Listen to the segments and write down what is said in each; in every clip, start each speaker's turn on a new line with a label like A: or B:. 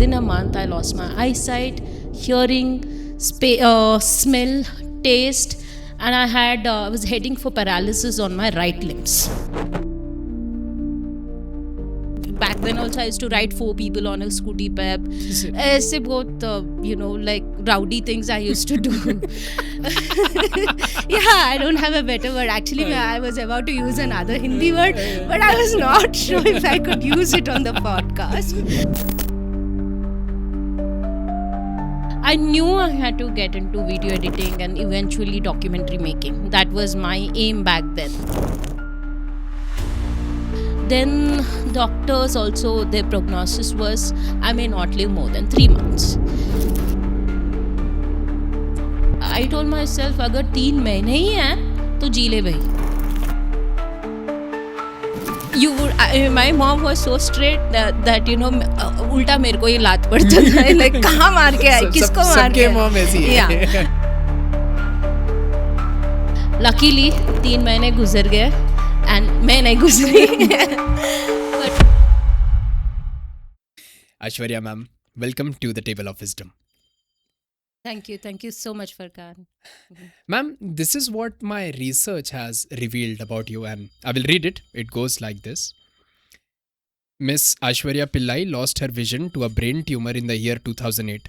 A: within a month I lost my eyesight, hearing, smell, taste, and I was heading for paralysis on my right limbs. Back then also I used to ride 4 people on a scooty pep. ऐसे बहुत like rowdy things I used to do. Yeah, I don't have a better word. Actually, I was about to use another Hindi word, but I was not sure if I could use it on the podcast. I knew I had to get into video editing and eventually documentary making. That was my aim back then. Then doctors also, their prognosis was I may not live more than 3 months. I told myself अगर 3 महीने ही हैं तो जी ले भाई. My mom was so strict that उल्टा मेरे को ये लात पड़ता था. Like कहाँ मार के आई, किसको मार के?
B: सबके मॉम ऐसी है.
A: Luckily 3 महीने गुजर गए and मैं नहीं गुजरी.
B: Aishwarya ma'am, welcome to the Table of Wisdom.
A: Thank you so much, Farkan.
B: Ma'am, this is what my research has revealed about you, and I will read it. It goes like this. Miss Aishwarya Pillai lost her vision to a brain tumor in the year 2008.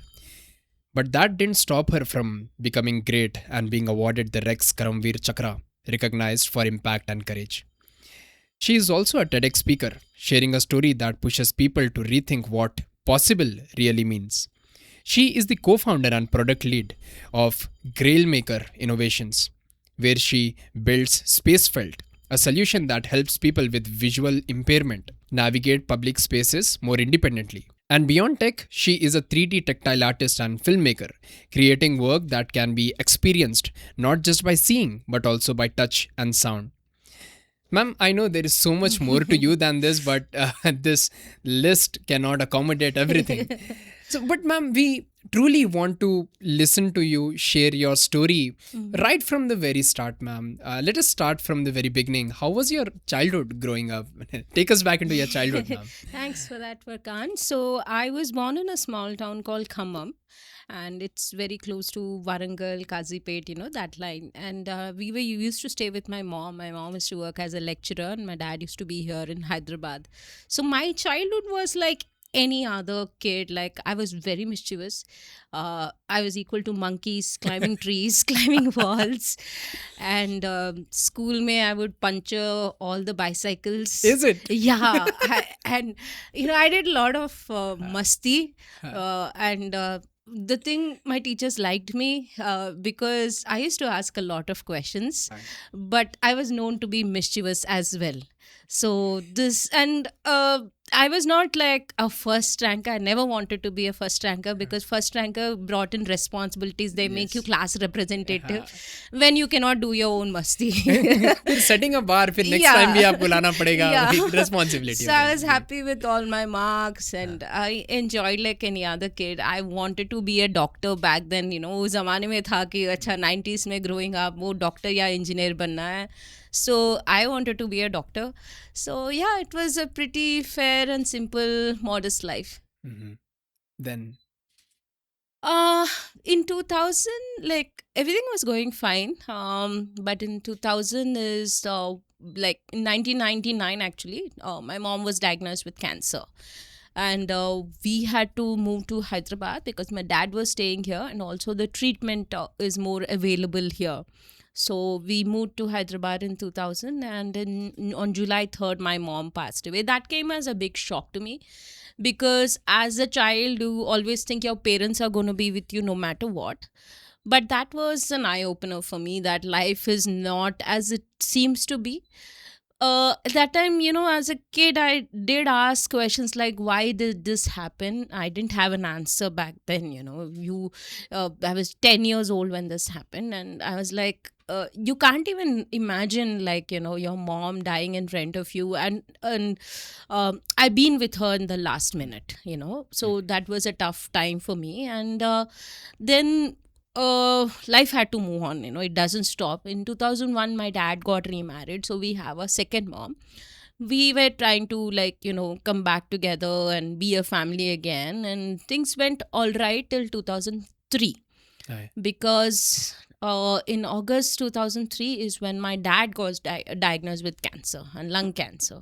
B: But that didn't stop her from becoming great and being awarded the Rex Karamveer Chakra, recognized for impact and courage. She is also a TEDx speaker, sharing a story that pushes people to rethink what possible really means. She is the co-founder and product lead of Grailmaker Innovations, where she builds SpaceFelt, a solution that helps people with visual impairment navigate public spaces more independently. And beyond tech, she is a 3D tactile artist and filmmaker, creating work that can be experienced not just by seeing, but also by touch and sound. Ma'am, I know there is so much more to you than this, but this list cannot accommodate everything. But ma'am, we truly want to listen to you share your story right from the very start, ma'am. Let us start from the very beginning. How was your childhood growing up? Take us back into your childhood, ma'am.
A: Thanks for that, Farkan. So I was born in a small town called Khammam. And it's very close to Warangal, Kazipet, that line. And we used to stay with my mom. My mom used to work as a lecturer and my dad used to be here in Hyderabad. So my childhood was like any other kid. Like I was very mischievous. I was equal to monkeys, climbing trees, climbing walls. And school mein I would puncture all the bicycles.
B: Is it?
A: Yeah. I did a lot of masti. The thing, my teachers liked me because I used to ask a lot of questions, but I was known to be mischievous as well. So I was not like a first ranker. I never wanted to be a first ranker because first ranker brought in responsibilities. They make you class representative when you cannot do your own masti.
B: Setting a bar, फिर next time भी आपको लाना पड़ेगा. Responsibility.
A: So I was happy with all my marks and I enjoyed like any other kid. I wanted to be a doctor back then. उस ज़माने में था कि अच्छा 90s में growing up वो doctor या engineer बनना है. So I wanted to be a doctor. So yeah, it was a pretty fair and simple, modest life.
B: Mm-hmm. Then?
A: In 2000, like everything was going fine. But in 2000 is like in 1999 actually, my mom was diagnosed with cancer. And we had to move to Hyderabad because my dad was staying here and also the treatment is more available here. So we moved to Hyderabad in 2000 and on July 3rd, my mom passed away. That came as a big shock to me because as a child, you always think your parents are going to be with you no matter what. But that was an eye-opener for me that life is not as it seems to be. At that time, as a kid, I did ask questions like, why did this happen? I didn't have an answer back then, I was 10 years old when this happened. And I was like, you can't even imagine like, your mom dying in front of you. And I've been with her in the last minute, So that was a tough time for me. And then life had to move on, it doesn't stop. In 2001, my dad got remarried, so we have a second mom. we were trying to, like, come back together and be a family again, and things went all right till 2003.
B: Aye.
A: Because in August 2003 is when my dad got diagnosed with cancer and lung cancer.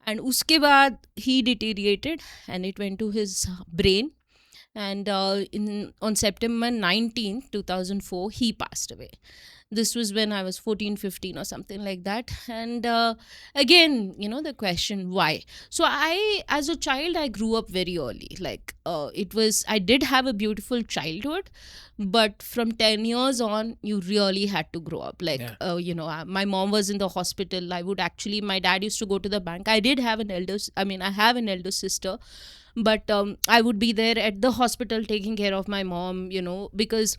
A: And uske baad he deteriorated and it went to his brain. And on September 19th, 2004, he passed away. This was when I was 14, 15 or something like that. And again, the question why. So as a child, I grew up very early. Like, I did have a beautiful childhood, but from 10 years on, you really had to grow up. Like,
B: Yeah.
A: My mom was in the hospital. My dad used to go to the bank. I have an elder sister, but I would be there at the hospital taking care of my mom, because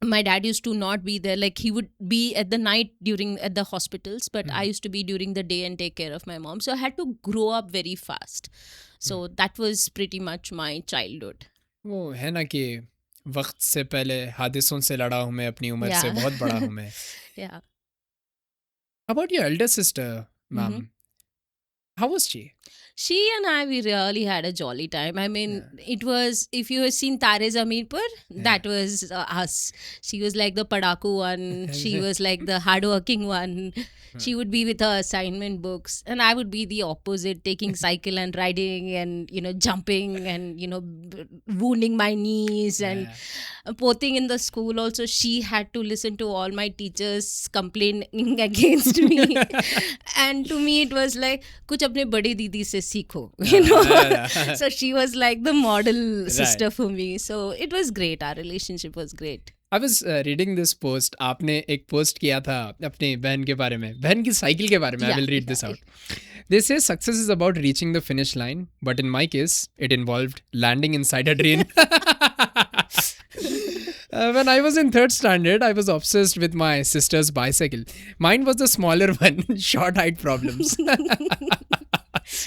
A: my dad used to not be there. Like, he would be at the night at the hospitals, but I used to be during the day and take care of my mom. So I had to grow up very fast. So that was pretty much my childhood.
B: वो है ना कि वक्त से पहले हादिसों से लड़ा हूँ मैं, अपनी उम्र से
A: Yeah.
B: बहुत बड़ा हूँ मैं.
A: Yeah.
B: About your elder sister, ma'am,
A: Mhm.
B: how was she?
A: She and I, we really had a jolly time. I mean, it was, if you have seen Tare Zameen Par, that was us. She was like the padaku one. She was like the hardworking one. She would be with her assignment books, and I would be the opposite, taking cycle and riding and, jumping and, wounding my knees and pothing in the school. Also, she had to listen to all my teachers complaining against me. And to me, it was like, kuch apne bade didi se seekho, So she was like the model sister for me. So it was great. Our relationship was great.
B: I was reading this post. आपने एक post किया था अपनी बहन के बारे में, बहन की साइकिल के बारे में. I will read this out. They say success is about reaching the finish line, but in my case, it involved landing inside a drain. When I was in 3rd standard, I was obsessed with my sister's bicycle. Mine was the smaller one, short height problems.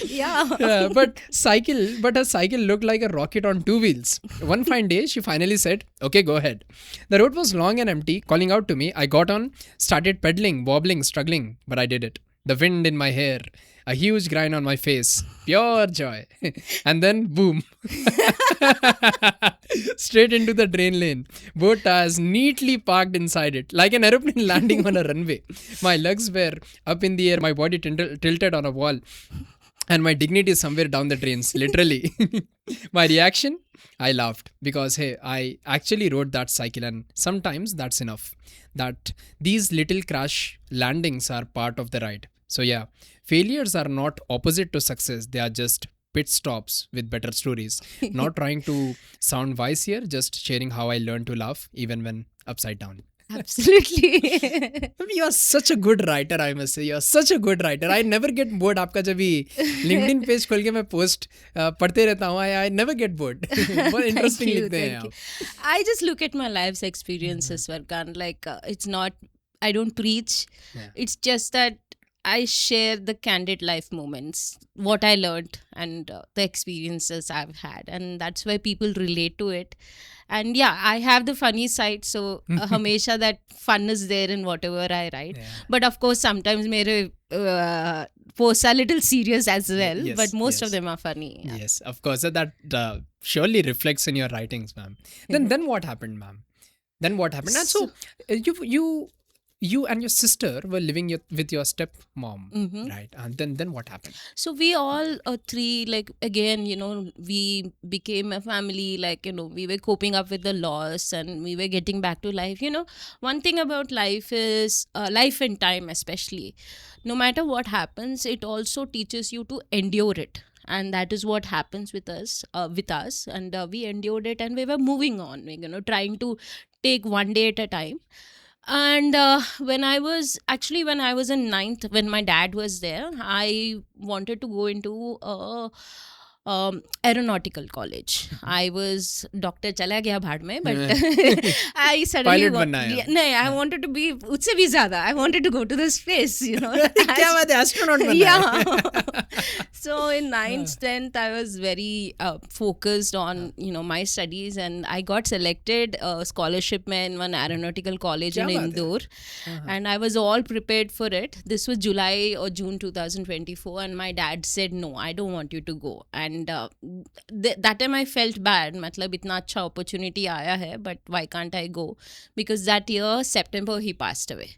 A: Yeah.
B: But her cycle looked like a rocket on 2 wheels. One fine day, she finally said, "Okay, go ahead." The road was long and empty, calling out to me. I got on, started pedaling, wobbling, struggling, but I did it. The wind in my hair, a huge grin on my face, pure joy. And then, boom. Straight into the drain lane. Both tires neatly parked inside it, like an aeroplane landing on a runway. My legs were up in the air, my body tilted on a wall. And my dignity is somewhere down the drains, literally. My reaction? I laughed because, hey, I actually rode that cycle, and sometimes that's enough. That these little crash landings are part of the ride. So, yeah, failures are not opposite to success, they are just pit stops with better stories. Not trying to sound wise here, just sharing how I learned to laugh even when upside down.
A: Absolutely.
B: You are such a good writer, I must say. You are such a good writer. I never get bored. आपका जब भी LinkedIn page खोल के मैं post पढ़ते रहता हूँ. I never get bored. बहुत interesting लिखते हैं आप.
A: I just look at my life's experiences, Varkan. Like, it's not, I don't preach.
B: Yeah.
A: It's just that I share the candid life moments, what I learned, and the experiences I've had. And that's why people relate to it. And yeah, I have the funny side. So, hamesha that fun is there in whatever I write.
B: Yeah.
A: But of course, sometimes mere posts are a little serious as well.
B: Yes,
A: but most
B: yes.
A: of them are funny. Yeah.
B: Yes, of course. That surely reflects in your writings, ma'am. Then what happened, ma'am? Then what happened? And so you and your sister were living with your stepmom, right? And then what happened?
A: So we all three, like, again, we became a family. Like, we were coping up with the loss and we were getting back to life. One thing about life is life and time, especially. No matter what happens, it also teaches you to endure it. And that is what happens with us. And we endured it, and we were moving on. Trying to take one day at a time. And when I was in ninth, when my dad was there, I wanted to go into aeronautical college. I was doctor चला गया भाड़ में, but I
B: Pilot
A: suddenly
B: बनना है.
A: नहीं, आई wanted to be उससे भी ज्यादा. I wanted to go to the space, you know.
B: क्या बात है, एस्ट्रोनॉट बनना है.
A: Yeah. So in 9th 10th I was very focused on my studies, and I got selected scholarship में in one aeronautical college
B: क्या
A: in
B: बात है?
A: Indore. And I was all prepared for it. This was July or June 2024, and my dad said no, I don't want you to go. And that time I felt bad. मतलब इतना अच्छा opportunity आया है, but why can't I go? Because that year September he passed away.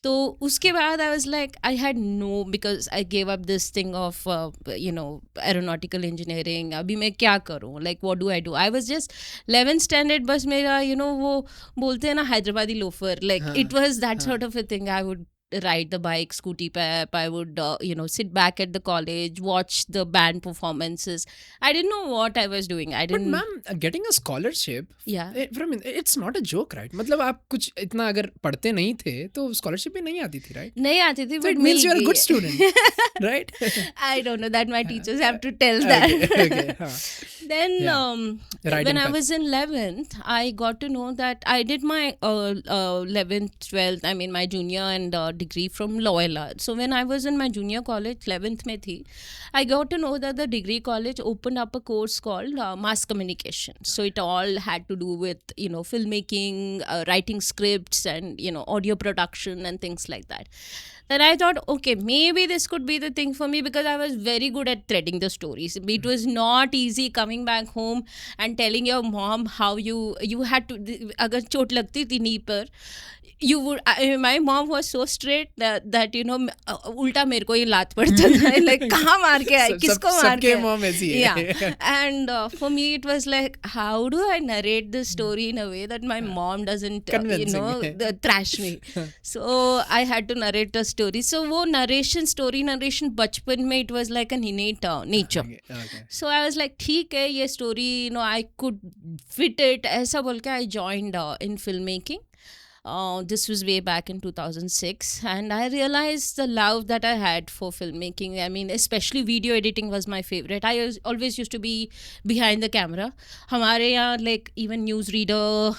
A: तो उसके बाद I was like, I had no, because I gave up this thing of aeronautical engineering. अभी मैं क्या करूँ, like what do I do? I was just 11th standard, बस मेरा वो बोलते हैं ना Hyderabadi loafer, like it was that sort of a thing. I would ride the bike, scooty pep. I would sit back at the college, watch the band performances. I didn't know what I was doing. I
B: But
A: didn't.
B: ma'am, getting a scholarship,
A: Yeah.
B: it's not a joke, right? मतलब आप कुछ इतना अगर पढ़ते नहीं थे तो scholarship भी नहीं आती थी, right?
A: नहीं आती थी,
B: So
A: but
B: it means
A: mill
B: you're a good
A: गई.
B: student, right?
A: I don't know, that my teachers have to tell that.
B: Okay, हाँ.
A: Then
B: Right
A: when I
B: impact.
A: was in 11th, I got to know that I did my 11th 12th, I mean my junior and degree from Loyola. So when I was in my junior college 11th में थी, I got to know that the degree college opened up a course called mass communication. So it all had to do with filmmaking, writing scripts, and audio production and things like that. Then I thought, okay, maybe this could be the thing for me, because I was very good at threading the stories. It was not easy coming back home and telling your mom how you had to, अगर चोट लगती थी नी पर, you would, my mom was so straight that उल्टा मेरे को ही लात पड़ता था, like कहाँ मार के आई, किसको मार
B: सबके
A: के
B: mom ऐसी है.
A: yeah. And for me it was like, how do I narrate the story in a way that my mom doesn't
B: Convincing.
A: thrash me. So I had to narrate the story. So वो story narration बचपन में, it was like an innate nature.
B: Okay.
A: So I was like, ठीक है, ये story I could fit it, ऐसा बोल के I joined in filmmaking. This was way back in 2006, and I realized the love that I had for filmmaking. I mean, especially video editing was my favorite. I always used to be behind the camera. हमारे यहाँ like even newsreader,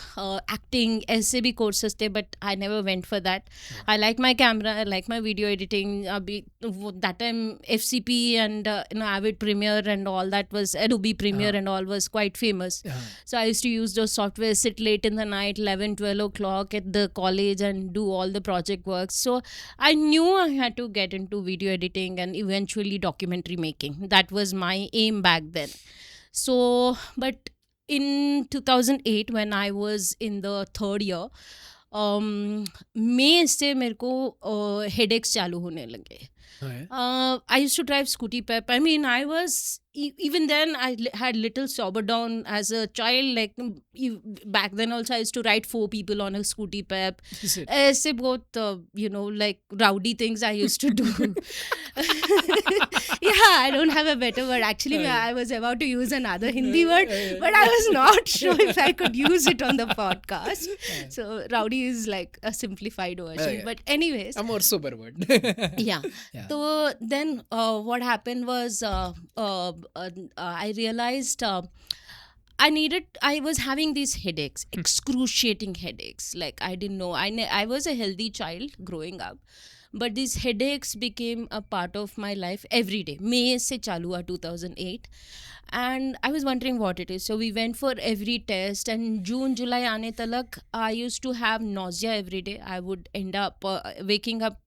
A: acting, ऐसे भी courses थे, but I never went for that. I like my camera, I like my video editing. That time FCP and Avid Premiere and all that was, Adobe Premiere and all was quite famous. So I used to use those software, sit late in the night, 11, 12 o'clock at the college and do all the project work. So I knew I had to get into video editing and eventually documentary making. That was my aim back then. So, but in 2008 when I was in the third year, मई से मेरे को headaches चालू होने लगे. I used to drive scooty pep. I mean, I was, even then I had little sober down as a child. Like back then also I used to ride 4 people on a scooty pep. ऐसे बहुत like rowdy things I used to do. Yeah, I don't have a better word. Actually, I was about to use another Hindi word, but I was not sure if I could use it on the podcast. So rowdy is like a simplified version. But anyways,
B: A more sober word.
A: yeah. So then what happened was I realized I was having these headaches, excruciating headaches. Like I didn't know. I was a healthy child growing up, but these headaches became a part of my life every day. May se chalu hua 2008. And I was wondering what it is. So we went for every test, and June, July aane talak, I used to have nausea every day. I would end up waking up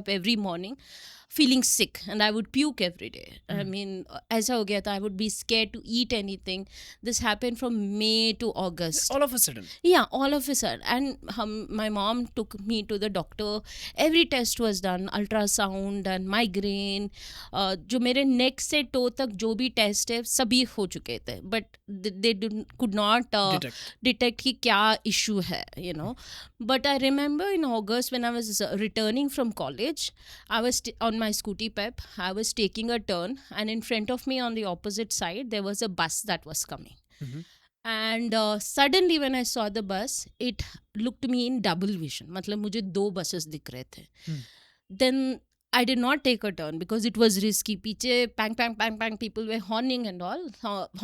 A: every morning feeling sick, and I would puke every day. I mean, aisa ho gaya tha. I would be scared to eat anything. This happened from May to August.
B: All of a sudden.
A: Yeah, all of a sudden. And my mom took me to the doctor. Every test was done, ultrasound and migraine. जो मेरे neck से toe तक जो भी test है सभी हो चुके थे. But they could not detect कि क्या issue है, But I remember in August when I was returning from college, I was on my scooty pep. I was taking a turn, and in front of me on the opposite side there was a bus that was coming. And suddenly when I saw the bus, it looked me in double vision. मतलब मुझे 2 buses दिख रहे थे. Then I did not take a turn because it was risky. Piche, bang, bang, bang, bang, people were horning and all,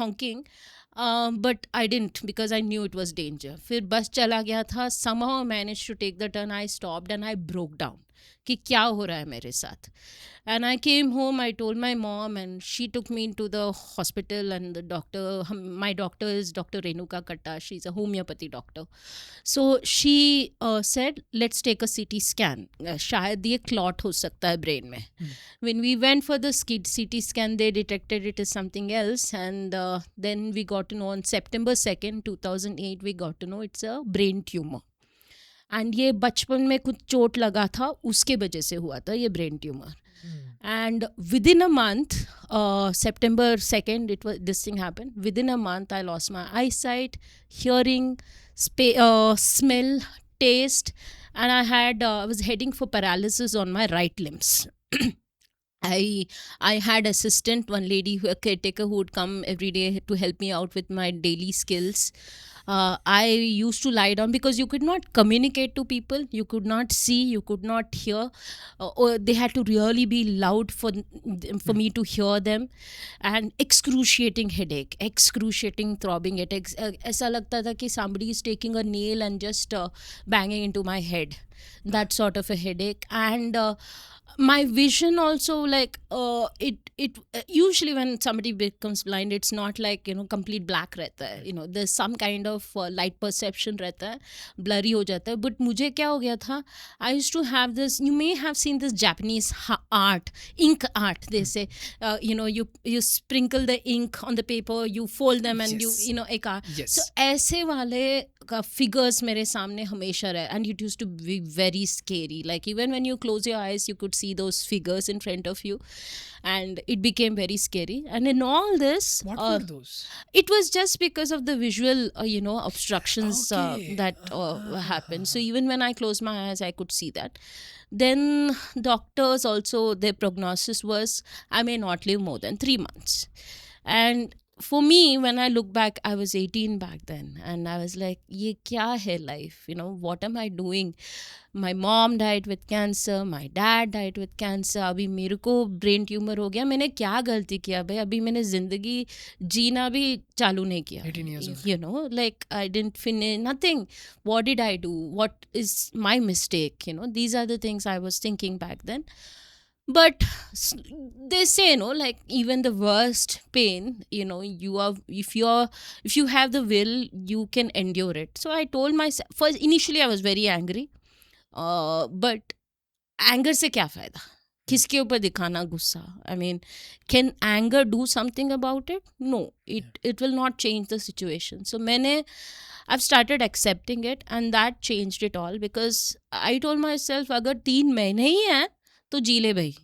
A: honking. But I didn't because I knew it was danger. फिर बस चला गया था. Somehow I managed to take the turn. I stopped and I broke down. कि क्या हो रहा है मेरे साथ. And I came home, I told my mom, and she took me into the hospital. And the doctor, my doctor is Dr. Renuka Katta. She's a homeopathy doctor. So she said, let's take a CT scan. शायद ये clot हो सकता है brain में. When we went for the CT scan, they detected it as something else. And then we got to know on September 2nd, 2008, we got to know it's a brain tumor. And ये बचपन में कुछ चोट लगा था उसके वजह से हुआ था ये brain tumour. And within a month, September 2nd, this thing happened. Within a month, I lost my eyesight, hearing, smell, taste, and I was heading for paralysis on my right limbs. I had assistant, one lady, a caretaker who would come every day to help me out with my daily skills. I used to lie down because you could not communicate to people, you could not see, you could not hear, or they had to really be loud for me to hear them. And excruciating headache, excruciating throbbing headache. ऐसा लगता था कि somebody is taking a nail and just banging into my head. That sort of a headache. And my vision also, like it usually when somebody becomes blind, it's not like complete black रहता है. There's some kind of light perception रहता है, blurry हो जाता है. But मुझे क्या हो गया था, I used to have this, you may have seen this Japanese art, ink art, they say. You sprinkle the ink on the paper, you fold them, and
B: Yes.
A: एक art.
B: Yes.
A: So ऐसे वाले figures मेरे सामने हमेशा रहे. And it used to be very scary. Like even when you close your eyes, you could see those figures in front of you. And it became very scary. And in all this,
B: What were those?
A: it was just because of the visual, obstructions
B: Okay.
A: that happened. So even when I closed my eyes, I could see that. Then doctors also, their prognosis was I may not live more than 3 months. And for me, when I look back, I was 18 back then. And I was like, ye kya hai life? What am I doing? My mom died with cancer. My dad died with cancer. अभी मेरे को brain tumour हो गया. मैंने क्या गलती किया भाई? अभी मैंने जिंदगी जीना भी चालू नहीं किया.
B: 18 years old.
A: Like I didn't finish nothing. What did I do? What is my mistake? These are the things I was thinking back then. But they say, like even the worst pain, if you have the will, you can endure it. So I told myself, first initially I was very angry, but anger se kya fayda? किसके ऊपर दिखाना गुस्सा? I mean, can anger do something about it? No, it will not change the situation. So I've started accepting it, and that changed it all, because I told myself, अगर 3 महीने ही हैं तो जी ले भाई.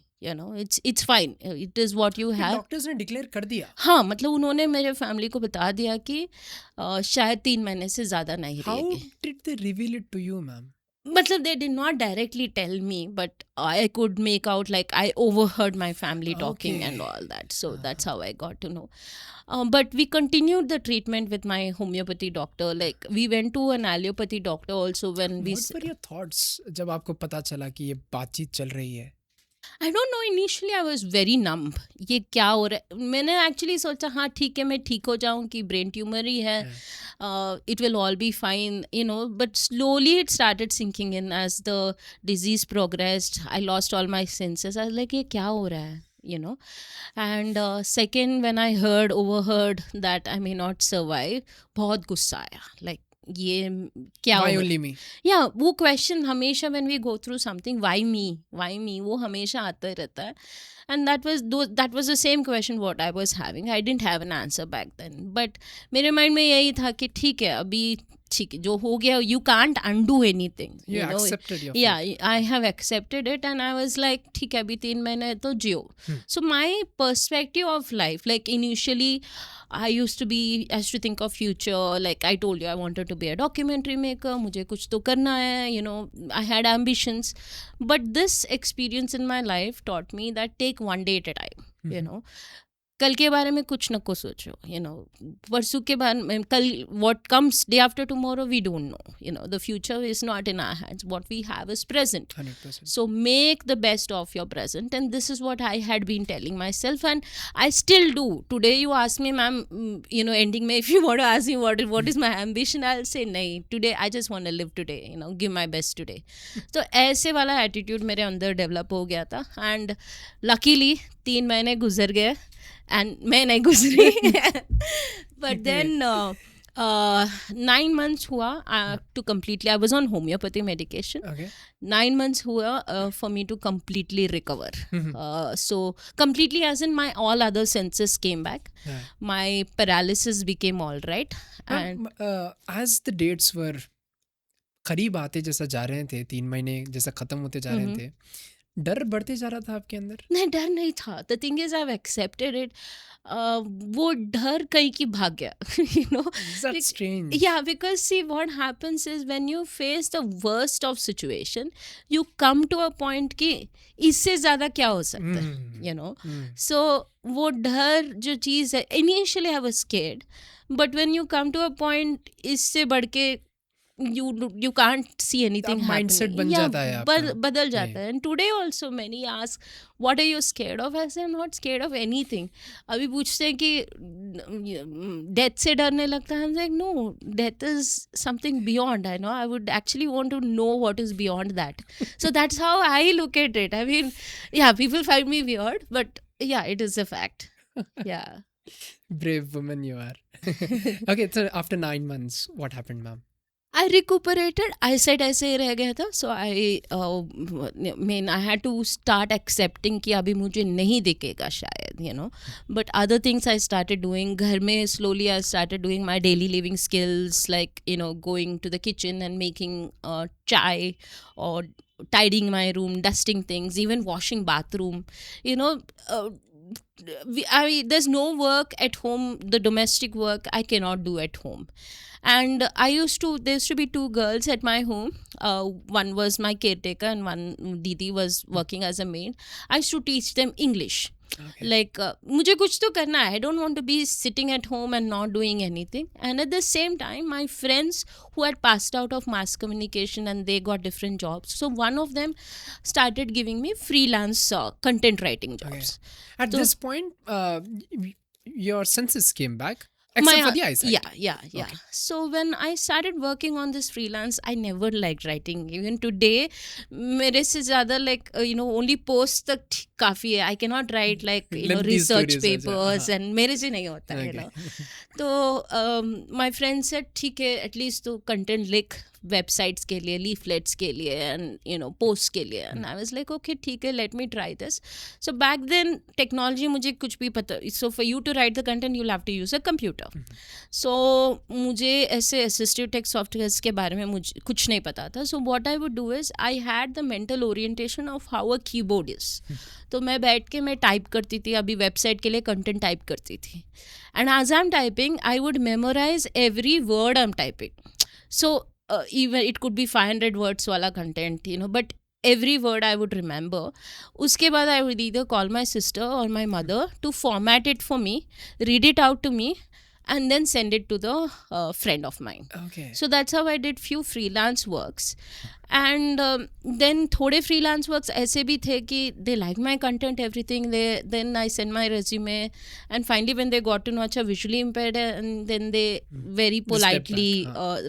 A: It's fine. It is what you have.
B: Doctors ने declare कर दिया.
A: हाँ, मतलब उन्होंने मेरे फैमिली को बता दिया कि शायद 3 महीने से ज़्यादा नहीं
B: How
A: रहेगी.
B: did they reveal it to you, ma'am?
A: मतलब they did not directly tell me, but I could make out, like I overheard my family talking and all that. So that's how I got to know. But we continued the treatment with my homeopathy doctor. Like we went to an allopathy doctor also when we...
B: What were your thoughts जब आपको पता चला कि ये बातचीत चल रही है?
A: I don't know, initially I was very numb. ये क्या हो रहा है? मैंने actually सोचा हाँ ठीक है, मैं ठीक हो जाऊँ कि brain tumor ही है. It will all be fine, but slowly it started sinking in as the disease progressed. I lost all my senses. I was like, ये क्या हो रहा है? And second, when I overheard that I may not survive, बहुत गुस्सा आया. Like, ये क्या
B: Why
A: हो
B: only me?
A: या वो क्वेश्चन हमेशा when we go through something, why me वो हमेशा आता रहता है. And that was the same question what I was having. I didn't have an answer back then, but मेरे mind में यही था कि ठीक है, अभी ठीक है, जो हो गया, you can't undo anything.
B: You accepted your fate.
A: Yeah, I have accepted it, and I was like, ठीक है, अभी 3 महीने तो जियो. So my perspective of life, like initially I used to think of future. Like I told you, I wanted to be a documentary maker. मुझे कुछ तो करना है. I had ambitions, but this experience in my life taught me that take one day at a time. कल के बारे में कुछ न को सोचो, परसों के बारे में, कल what comes day after tomorrow we don't know, the future is not in our hands. What we have is present.
B: 100%.
A: So make the best of your present, and this is what I had been telling myself, and I still do. Today you ask me, ma'am, ending May, if you want to ask me what is my ambition, I'll say nahi, today I just want to live today, give my best today. तो ऐसे वाला attitude मेरे अंदर develop हो गया था, and luckily 3 महीने गुजर गए एंड मैं नहीं गुजरी. बट देन 9 months हुआ to completely, I was on homeopathy medication.
B: Okay.
A: 9 months हुआ for me to completely recover. So completely as in my all other senses came back.
B: Yeah.
A: My paralysis became all right. And
B: As the dates were करीब आते जैसा जा रहे थे, 3 महीने जैसा खत्म होते जा रहे थे, डर बढ़ते जा रहा था आपके अंदर?
A: नहीं, डर नहीं था. The thing is I have accepted it. वो डर कहीं की भाग गया.
B: That's strange.
A: Yeah, because see, what happens is when you face the worst of situation, you come to a point कि इससे ज़्यादा क्या हो सकता है, So वो डर जो चीज़ है, initially I was scared, but when you come to a point, इससे बढ़ के you can't see anything happening.
B: Mindset बन जाता है आपका.
A: बदल जाता है. And today also many ask, what are you scared of? I say I'm not scared of anything. अभी पूछते हैं कि death से डरने लगता है. I'm like, no, death is something beyond. I know, I would actually want to know what is beyond that. So that's how I look at it. I mean, yeah, people find me weird, but yeah, it is a fact. Yeah.
B: Brave woman you are. Okay, so after 9 months, what happened, ma'am?
A: I recuperated. I said ऐसे ही रह गया था. So I had to start accepting कि अभी मुझे नहीं दिखेगा शायद, But other things I started doing. घर में slowly I started doing my daily living skills, like, going to the kitchen and making chai, or tidying my room, dusting things, even washing bathroom. There's no work at home. The domestic work I cannot do at home. And there used to be 2 girls at my home. One was my caretaker and one Didi was working as a maid. I used to teach them English. Okay. Like, मुझे कुछ तो करना है. I don't want to be sitting at home and not doing anything. And at the same time, my friends who had passed out of mass communication and they got different jobs. So one of them started giving me freelance content writing jobs.
B: Okay. At this point, your senses came back. Except for the eyesight.
A: Yeah. Okay. So when I started working on this freelance, I never liked writing. Even today, मेरे से ज़्यादा like only posts तक काफ़ी है. I cannot write like research papers and मेरे से नहीं होता है. तो my friend said ठीक है, at least तो content लिख websites के लिए, leaflets के लिए, and posts के लिए. And I was like, okay, ठीक है, let me try this. So back then technology मुझे कुछ भी पता. So for you to write the content, you'll have to use a computer. So मुझे ऐसे assistive text softwares के बारे में मुझे कुछ नहीं पता था. So what I would do is I had the mental orientation of how a keyboard is. तो मैं बैठ के मैं टाइप करती थी. अभी वेबसाइट के लिए कंटेंट टाइप करती थी. And as I'm typing, I would memorize every word I'm typing. So even it could be 500 words wala content, but every word I would remember. Uske baad I would either call my sister or my mother to format it for me, read it out to me, and then send it to the friend of mine.
B: Okay.
A: So that's how I did few freelance works. And then थोड़े freelance works ऐसे भी थे कि they like my content, everything. Then I send my resume, and finally when they got to know अच्छा visually impaired है, and then they very politely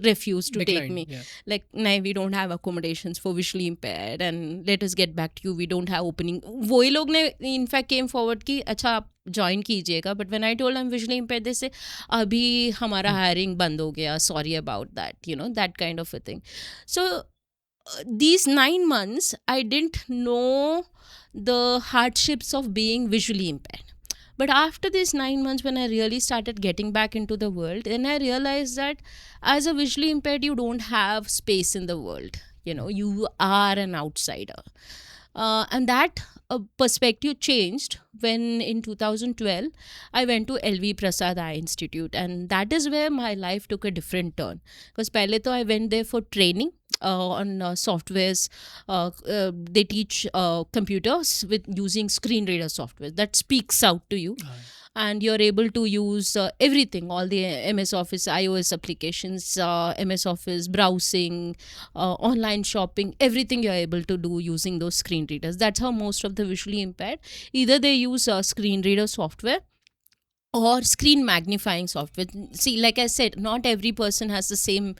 A: refused to take me.
B: Yeah.
A: Like, नहीं, we don't have accommodations for visually impaired, and let us get back to you. We don't have opening. वही लोग ने in fact came forward कि अच्छा आप join कीजिएगा. But when I told I am visually impaired, they say अभी हमारा hiring बंद हो गया, sorry about that, that kind of a thing. So these 9 months I didn't know the hardships of being visually impaired. But after these 9 months, when I really started getting back into the world, then I realized that as a visually impaired, you don't have space in the world. You are an outsider. And that perspective changed when in 2012 I went to LV Prasad Eye Institute, and that is where my life took a different turn. Because pehle to I went there for training on softwares. They teach computers with using screen reader software that speaks out to you. and you're able to use everything, all the MS Office iOS applications, MS Office browsing, online shopping, everything you're able to do using those screen readers. That's how most of the visually impaired, either they use screen reader software or screen magnifying software. See, like I said, not every person has the same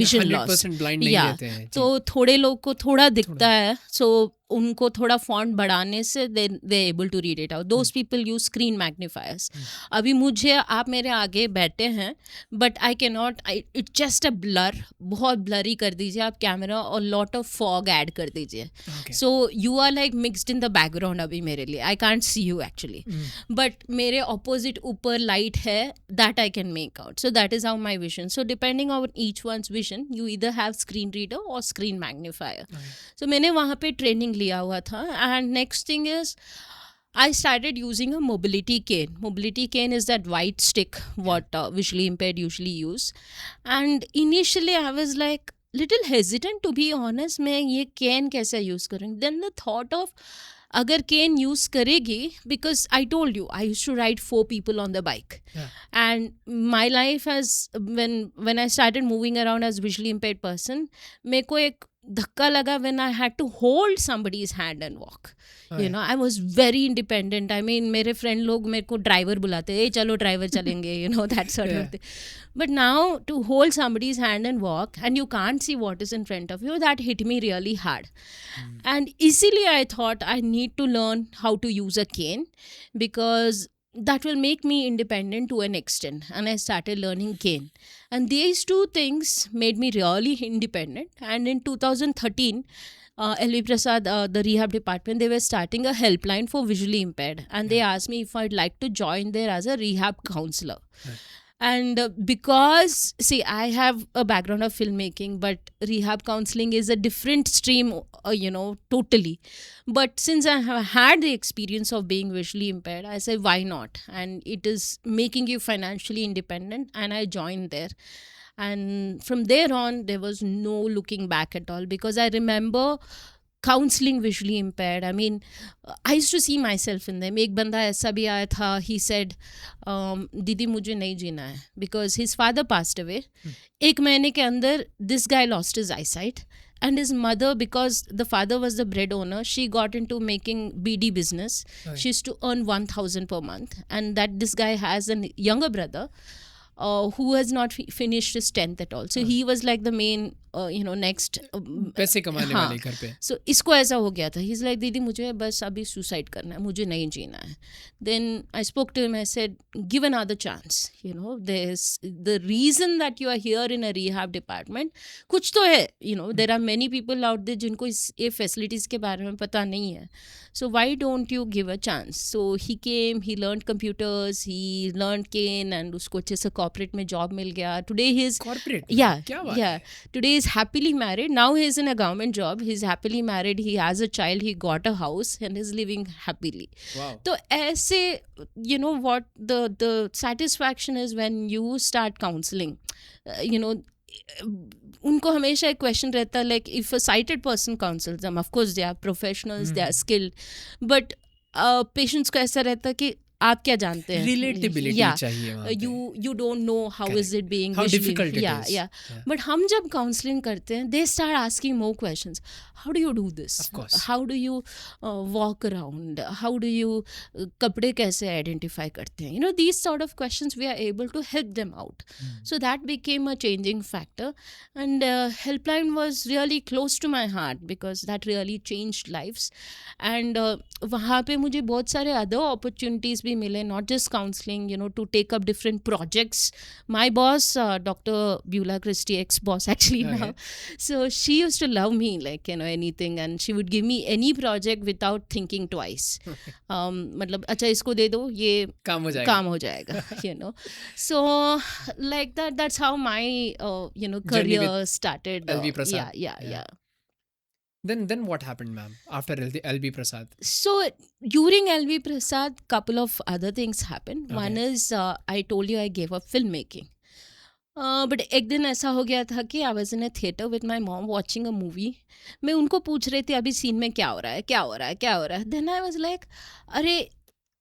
A: vision loss.
B: 100% blind नहीं
A: Yeah.
B: रहते हैं
A: तो थोड़े लोग को थोड़ा दिखता है, सो उनको थोड़ा फॉन्ट बढ़ाने से they able to read it out. Those people use screen magnifiers. अभी मुझे, आप मेरे आगे बैठे हैं, but I can not, it just a blur, बहुत ब्लरी कर दीजिए आप कैमरा और लॉट ऑफ फॉग ऐड कर दीजिए, so you are like mixed in the background अभी मेरे लिए. I can't see you actually, but मेरे ऑपोजिट ऊपर लाइट है, that I can make out. So that is how my vision. So depending on each one's vision, you either have screen reader or screen magnifier. So मैंने वहाँ पे training लिया हुआ था. And next thing is I started using a mobility cane. Mobility cane is that white stick what visually impaired usually use. And initially I was like little hesitant, to be honest, मैं ये cane कैसे use करूँ. Then the thought of अगर cane use करेगी, because I told you I used to ride 4 people on the bike.
B: Yeah.
A: And my life has, when I started moving around as visually impaired person, मेरे को एक धक्का लगा when I had to hold somebody's hand and walk. You know, I was very independent. I mean, मेरे friend लोग मेरे को driver बुलाते, hey चलो driver चलेंगे, you know, that sort of thing. But now to hold somebody's hand and walk, and you can't see what is in front of you, that hit me really hard. And easily I thought I need to learn how to use a cane, because that will make me independent to an extent. And I started learning cane. And these two things made me really independent. And in 2013, LV Prasad, the rehab department, they were starting a helpline for visually impaired. And they asked me if I'd like to join there as a rehab counselor. And because, see, I have a background of filmmaking, but rehab counseling is a different stream, you know, totally. But since I have had the experience of being visually impaired, I said, why not? And it is making you financially independent, and I joined there. And from there on, there was no looking back at all, because I remember counseling visually impaired. I mean, I used to see myself in them. एक बंदा ऐसा भी आया था, he said, दीदी मुझे नहीं जीना है, because his father passed away. एक महीने के अंदर this guy lost his eyesight. And his mother, because the father was the bread owner, she got into making BD business. She used to earn 1,000 per month. And that this guy has a younger brother who has not finished his 10th at all. So he was like the main, you know, next.
B: पैसे कमाने वाले घर पे.
A: So इसको ऐसा हो गया था. He's like, दीदी मुझे बस अभी suicide करना है, मुझे नहीं जीना है. Then I spoke to him. I said, give another chance. You know, there's the reason that you are here in a rehab department. कुछ तो है. You know, there are many people out there जिनको ये facilities के बारे में पता नहीं है. So why don't you give a chance? So he came, he learned computers, he learned cane, and उसको अच्छे से corporate में job मिल गया. Today he's
B: Corporate?
A: yeah,
B: क्या बात
A: yeah. Today he's happily married. Now he's in a government job. He's happily married. He has a child. He got a house and is living happily.
B: Wow.
A: तो ऐसे, you know what, the satisfaction is when you start counseling. You know, उनको हमेशा एक question रहता है, like if a sighted person counsels them, of course they are professionals, they are skilled, but patients को ऐसा रहता है कि आप क्या जानते हैं.
B: Relatability
A: Yeah.
B: चाहिए वहाँ पे.
A: You don't know how is it being
B: How
A: visually-
B: difficult it
A: yeah,
B: is.
A: yeah. But हम जब counseling करते हैं, they start asking more questions. How do you do this?
B: Of course.
A: How do you walk around? How do you कपड़े कैसे identify करते हैं? You know, these sort of questions we are able to help them out. So that became a changing factor, and helpline was really close to my heart, because that really changed lives. And वहाँ पे मुझे बहुत सारे other opportunities भी मिले, not just counseling, you know, to take up different projects. My boss, Dr. Beulah Christie, ex-boss actually now, so she used to love me, like, you know, anything, and she would give me any project without thinking twice. मतलब अच्छा इसको दे दो, ये काम हो जाएगा. You know, so like that's how my you know,
B: Journey
A: career
B: with
A: started.
B: LV Prasad.
A: Yeah.
B: Then what happened, ma'am, after LV Prasad?
A: So during LV Prasad, couple of other things happened.
B: Okay.
A: One is I told you I gave up filmmaking. But एक दिन ऐसा हो गया था कि I was in a theater with my mom watching a movie. मैं उनको पूछ रही थी अभी सीन में क्या हो रहा है. Then I was like, अरे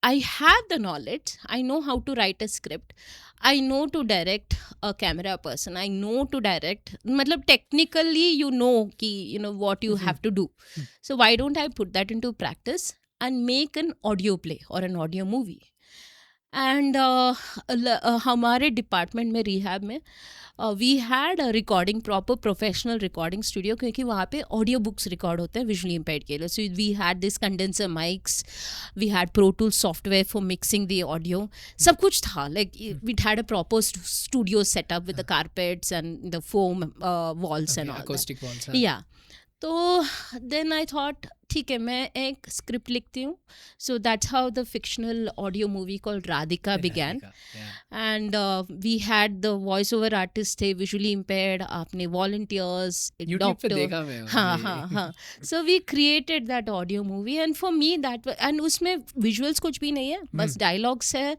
A: I have the knowledge. I know how to write a script. I know to direct a camera person. I know to direct. Matlab technically, you know ki, you know what you have to do. So why don't I put that into practice and make an audio play or an audio movie? And हमारे department में rehab में we had a recording proper professional recording studio, क्योंकि वहाँ पे audio books record होते हैं visually impaired के लिए. So we had this condenser mics, we had pro tool software for mixing the audio, सब कुछ था. Like we had a proper studio setup with the carpets and the foam walls and all
B: acoustic walls.
A: या. तो then I thought ठीक है, मैं एक script लिखती हूँ. So that's how the fictional audio movie called Radhika began. And we had the voice over artist थे visually impaired, आपने वॉलंटियर्स, डॉक्टर. हाँ. So we created that audio movie and for me that, and उसमें visuals कुछ भी नहीं है, बस dialogues है,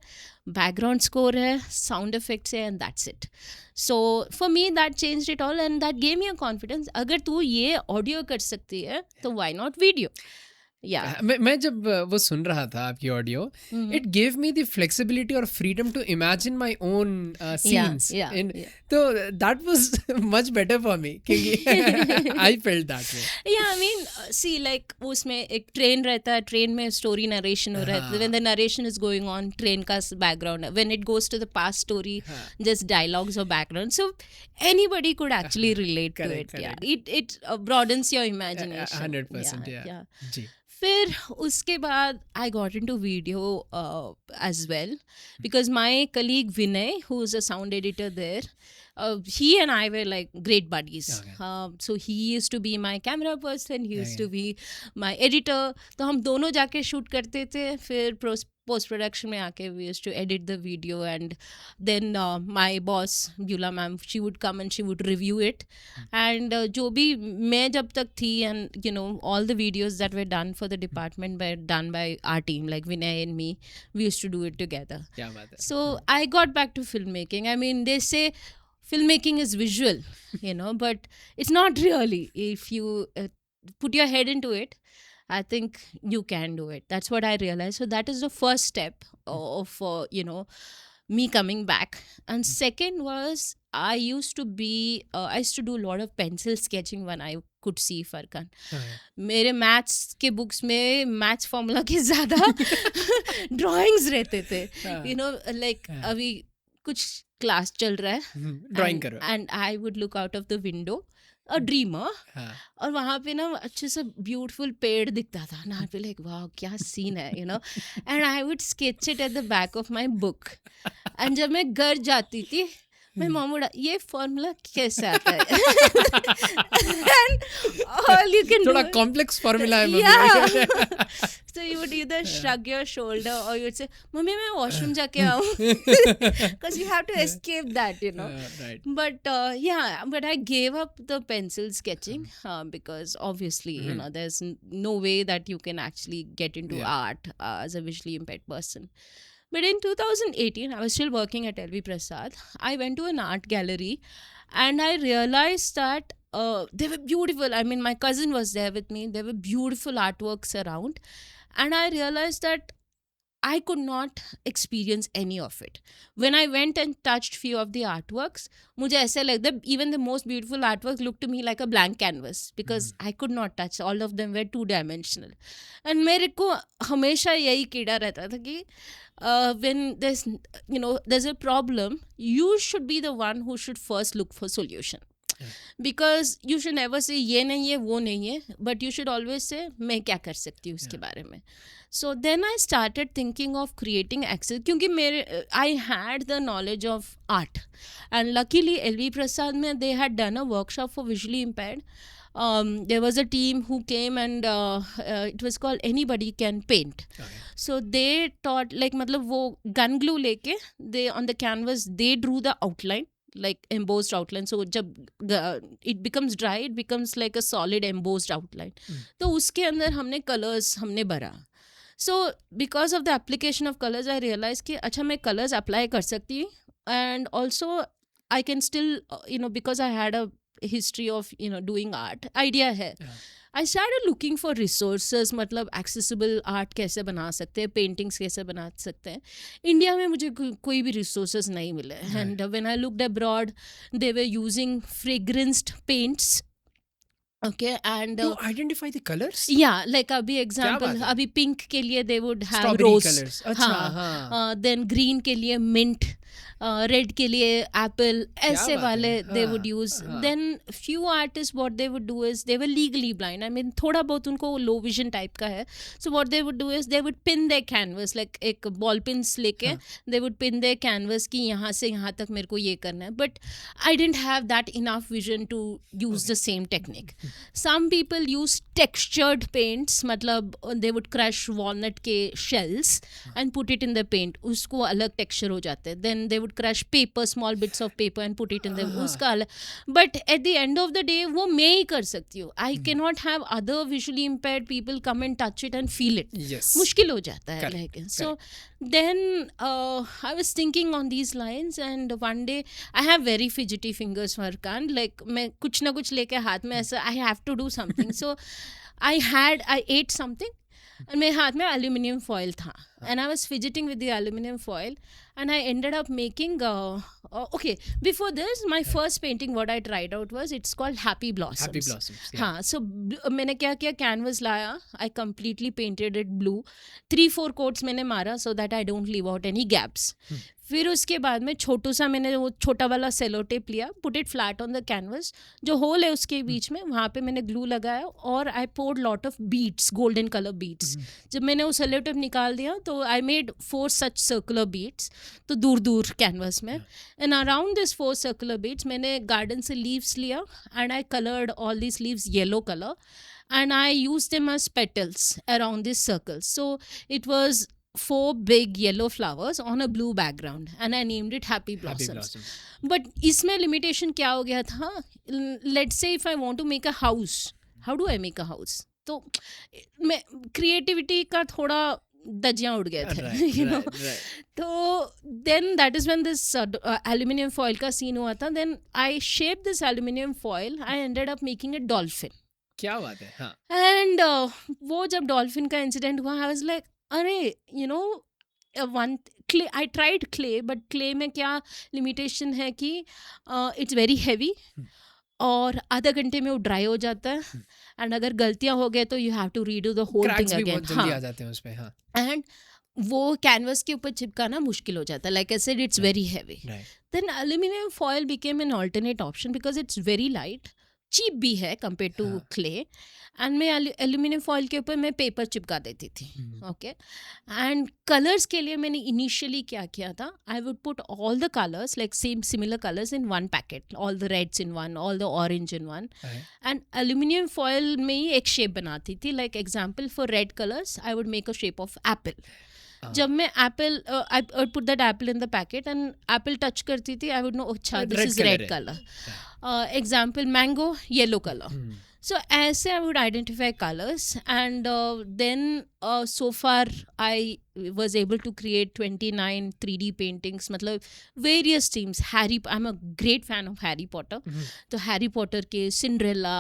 A: बैकग्राउंड स्कोर है, साउंड इफेक्ट्स है, and that's it. So for me that changed it all and that gave me a confidence. अगर तू ये ऑडियो कर सकती है तो व्हाई नॉट वीडियो.
B: मैं जब वो सुन रहा था आपकी audio, it gave me the flexibility और freedom to imagine my own scenes, तो that was much better for me, क्योंकि I felt that way.
A: I mean see like उसमें एक ट्रेन रहता है, ट्रेन में स्टोरी नरेशन हो रहा है, when the narration is going on, train का background, when it goes to the past story, just dialogues और background. So anybody could actually relate to it. It broadens your imagination.
B: 100%. जी.
A: फिर उसके बाद I got into video as well, because my colleague Vinay, who is a sound editor there, he and I were like great buddies. So he used to be my camera person, he used to be my editor. तो हम दोनों जाके shoot करते थे. फिर post production में आके we used to edit the video, and then my boss Beulah ma'am, she would come and she would review it. And जो भी मैं जब तक थी, and you know all the videos that were done for the department were done by our team, like Vinay and me, we used to do it together. So I got back to filmmaking. I mean, they say filmmaking is visual, you know, but it's not really. If you put your head into it, I think you can do it. That's what I realized. So that is the first step of you know, me coming back. And second was I used to do a lot of pencil sketching when I could see Farkan. मेरे maths के books में maths formula के ज़्यादा drawings रहते थे. You know, like अभी कुछ class चल रहा है,
B: ड्राइंग करो,
A: and I would look out of the window, a dreamer, और वहाँ पे ना अच्छे से ब्यूटीफुल पेड़ दिखता था ना, पे लाइक वाह क्या सीन है, you no, and I would sketch it at the back of my book. And जब मैं घर जाती थी, मैं मामूड़ा ये फॉर्मूला कैसे आता है, all you can
B: थोड़ा
A: do,
B: कॉम्प्लेक्स फॉर्मूला है mummy.
A: so you would either shrug your shoulder or you would say mummy मैं वॉशरूम जाके आऊँ, because you have to escape that, you know.
B: Right.
A: But but I gave up the pencil sketching because obviously you know there's no way that you can actually get into art as a visually impaired person. But in 2018, I was still working at LV Prasad. I went to an art gallery and I realized that they were beautiful. I mean, my cousin was there with me. There were beautiful artworks around. And I realized that I could not experience any of it. When I went and touched few of the artworks, मुझे ऐसे लगता है, even the most beautiful artworks looked to me like a blank canvas because I could not touch. All of them were two-dimensional. And मेरे को हमेशा यही कीड़ा रहता था कि when there's a problem, you should be the one who should first look for solution. Because you should never say ये नहीं है वो नहीं है, but you should always say मैं क्या कर सकती हूँ उसके बारे में. So then I started thinking of creating access, क्योंकि I had the knowledge of art, and luckily LV Prasad में they had done a workshop for visually impaired. There was a team who came and it was called Anybody Can Paint. So they taught, like मतलब वो gun glue लेके they on the canvas they drew the outline, like embossed outline. So जब it becomes dry, it becomes like a solid embossed outline. तो उसके अंदर हमने colors हमने भरा. So because of the application of colors, I realized कि अच्छा मैं colors apply कर सकती हूँ, and also I can still because I had a history of doing art, idea है. I started looking for resources, मतलब एक्सेसिबल आर्ट कैसे बना सकते हैं, पेंटिंग्स कैसे बना सकते हैं. इंडिया में मुझे कोई भी रिसोर्सेज नहीं मिले. And when I looked abroad they were using fragranced paints. Okay. And
B: to identify the colours.
A: या लाइक अभी
B: क्या
A: एग्जांपल,
B: बात है?
A: अभी पिंक के लिए they would have
B: strawberry
A: rose.
B: Colours. अच्छा.
A: हाँ.
B: हाँ.
A: देन ग्रीन के लिए मिंट, रेड के लिए एप्पल, ऐसे
B: बात
A: वाले
B: है?
A: दे
B: हाँ,
A: वुड यूज.
B: हाँ.
A: Then few artist what they would do is they were legally blind. I mean थोड़ा बहुत उनको लो विजन टाइप का है. So what they would do is they would pin their canvas, like एक ball pins लेके
B: हाँ.
A: They would pin their canvas कि यहाँ से यहाँ तक मेरे को ये करना है. But I didn't have that enough vision to use the same technique. Some people use textured paints, मतलब they would crush walnut के shells and put it in the paint, उसको अलग texture हो जाते हैं. Then they would crush paper, small bits of paper and put it in the, उसका अलग. But at the end of the day वो मैं ही कर सकती हूँ. I cannot have other visually impaired people come and touch it and feel it.
B: Yes.
A: मुश्किल हो जाता है.
B: Correct,
A: Like, so then I was thinking on these lines, and one day I have very fidgety fingers, Farkan. Like मैं कुछ ना कुछ लेके हाथ में ऐसा I have to do something. So I ate something and मेरे हाथ में aluminium foil था, and I was fidgeting with the aluminium foil, and I ended up making okay, before this my first painting what I tried out was, it's called Happy Blossoms.
B: Happy Blossoms. Yeah.
A: हाँ. So मैंने क्या किया, canvas लाया, I completely painted it blue, 3-4 coats मैंने मारा so that I don't leave out any gaps. फिर उसके बाद में छोटू सा मैंने वो छोटा वाला सेलो टेप लिया, put it flat on the canvas, जो होल है उसके बीच में वहाँ पे मैंने ग्लू लगाया, और I poured lot of beads, golden colour beads. जब मैंने वो सेलो टेप निकाल दिया तो I made 4 such circular beads, तो दूर दूर कैनवस में. And around this 4 circular beads मैंने गार्डन से लीव्स लिया, and I coloured all this leaves yellow colour, and I used them as petals around this circle. So it was 4 big yellow flowers on a blue background, and I named it Happy
B: Happy
A: Blossoms.
B: Blossoms.
A: But इसमें limitation क्या हो गया था, let's say if I want to make a house, how do I make a house? तो मैं creativity का थोड़ा दजियाँ उड़ गए थे.
B: Right,
A: you know.
B: right, right.
A: तो then that is when this aluminium foil का scene हुआ था. Then I shaped this aluminium foil, I ended up making a dolphin.
B: क्या बात है. हाँ.
A: एंड वो जब डॉल्फिन का इंसिडेंट हुआ, आई वाज लाइक, अरे you know, one clay, I tried clay, but clay में क्या लिमिटेशन है कि इट्स वेरी हैवी, और आधा घंटे में वो ड्राई हो जाता है, एंड अगर गलतियां हो गए तो you have to redo the whole thing
B: cracks भी
A: अगेन.
B: बहुत जल्दी आ जाते हैं उस पे. हाँ.
A: एंड वो कैनवस के ऊपर चिपकाना मुश्किल हो जाता है. Like I said, it's very heavy.
B: Right.
A: Then aluminium foil became an alternate option because it's very light, cheap भी है कंपेयर टू क्ले. एंड मैं एल्यूमिनियम फॉयल के ऊपर मैं पेपर चिपका देती थी. ओके. एंड कलर्स के लिए मैंने इनिशियली क्या किया था, I would put all the colours, like same similar colours in one packet, all the Reds in one, all the orange in one, and aluminium foil में ही एक शेप बनाती थी. Like example for red colours I would make a shape of Apple. जब मैं Apple, I put that apple in the packet and Apple touch करती थी, I would know, अच्छा this is red colour. Example mango, yellow colour. So ऐसे I would identify colors, and then so far I was able to create 29 3D paintings, मतलब various themes. I'm a great fan of Harry Potter. तो Harry Potter के Cinderella,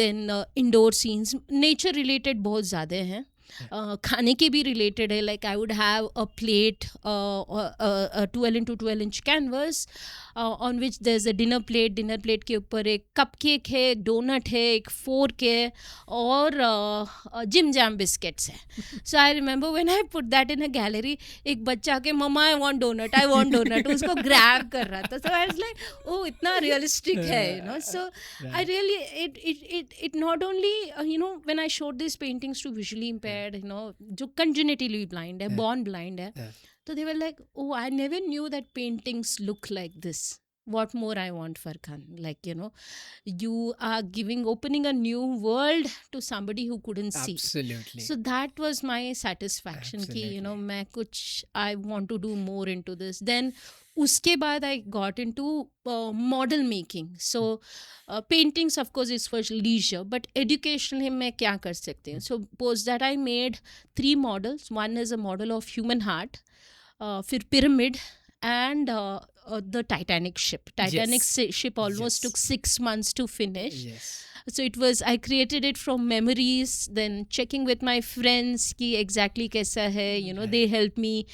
A: then indoor scenes, nature related बहुत ज़्यादा हैं. खाने के भी related है. Like I would have a plate, 12 into 12 inch canvas on which there is a dinner plate. Dinner plate के ऊपर एक कप केक है, एक डोनट है, एक फोर्क है, और जिम जैम बिस्किट्स है. So I remember when I put that in a gallery, एक बच्चा के मम्मा I want donut, I want donut, उसको ग्रैब कर रहा था. सो आई वाज लाइक, ओह इतना रियलिस्टिक है, you know. So I really it not only you know, when I showed this paintings to visually impaired, you know, जो congenitally blind है, born blind है, तो they were like, oh, I never knew that paintings look like this. What more I want, Farkan? Like, you know, you are opening a new world to somebody who couldn't see.
B: Absolutely.
A: So that was my satisfaction कि, you know, मैं कुछ, I want to do more into this. Then उसके बाद I got into model making. So paintings of course is for leisure, but educationally मैं क्या कर सकती हूँ. So post that I made 3 models. One is a model of human heart, फिर pyramid, and the Titanic ship. Titanic
B: Yes.
A: ship almost
B: Yes.
A: took 6 months to finish.
B: Yes.
A: So it was, I created it from memories, then checking with my friends कि exactly कैसा है, you know, they help me,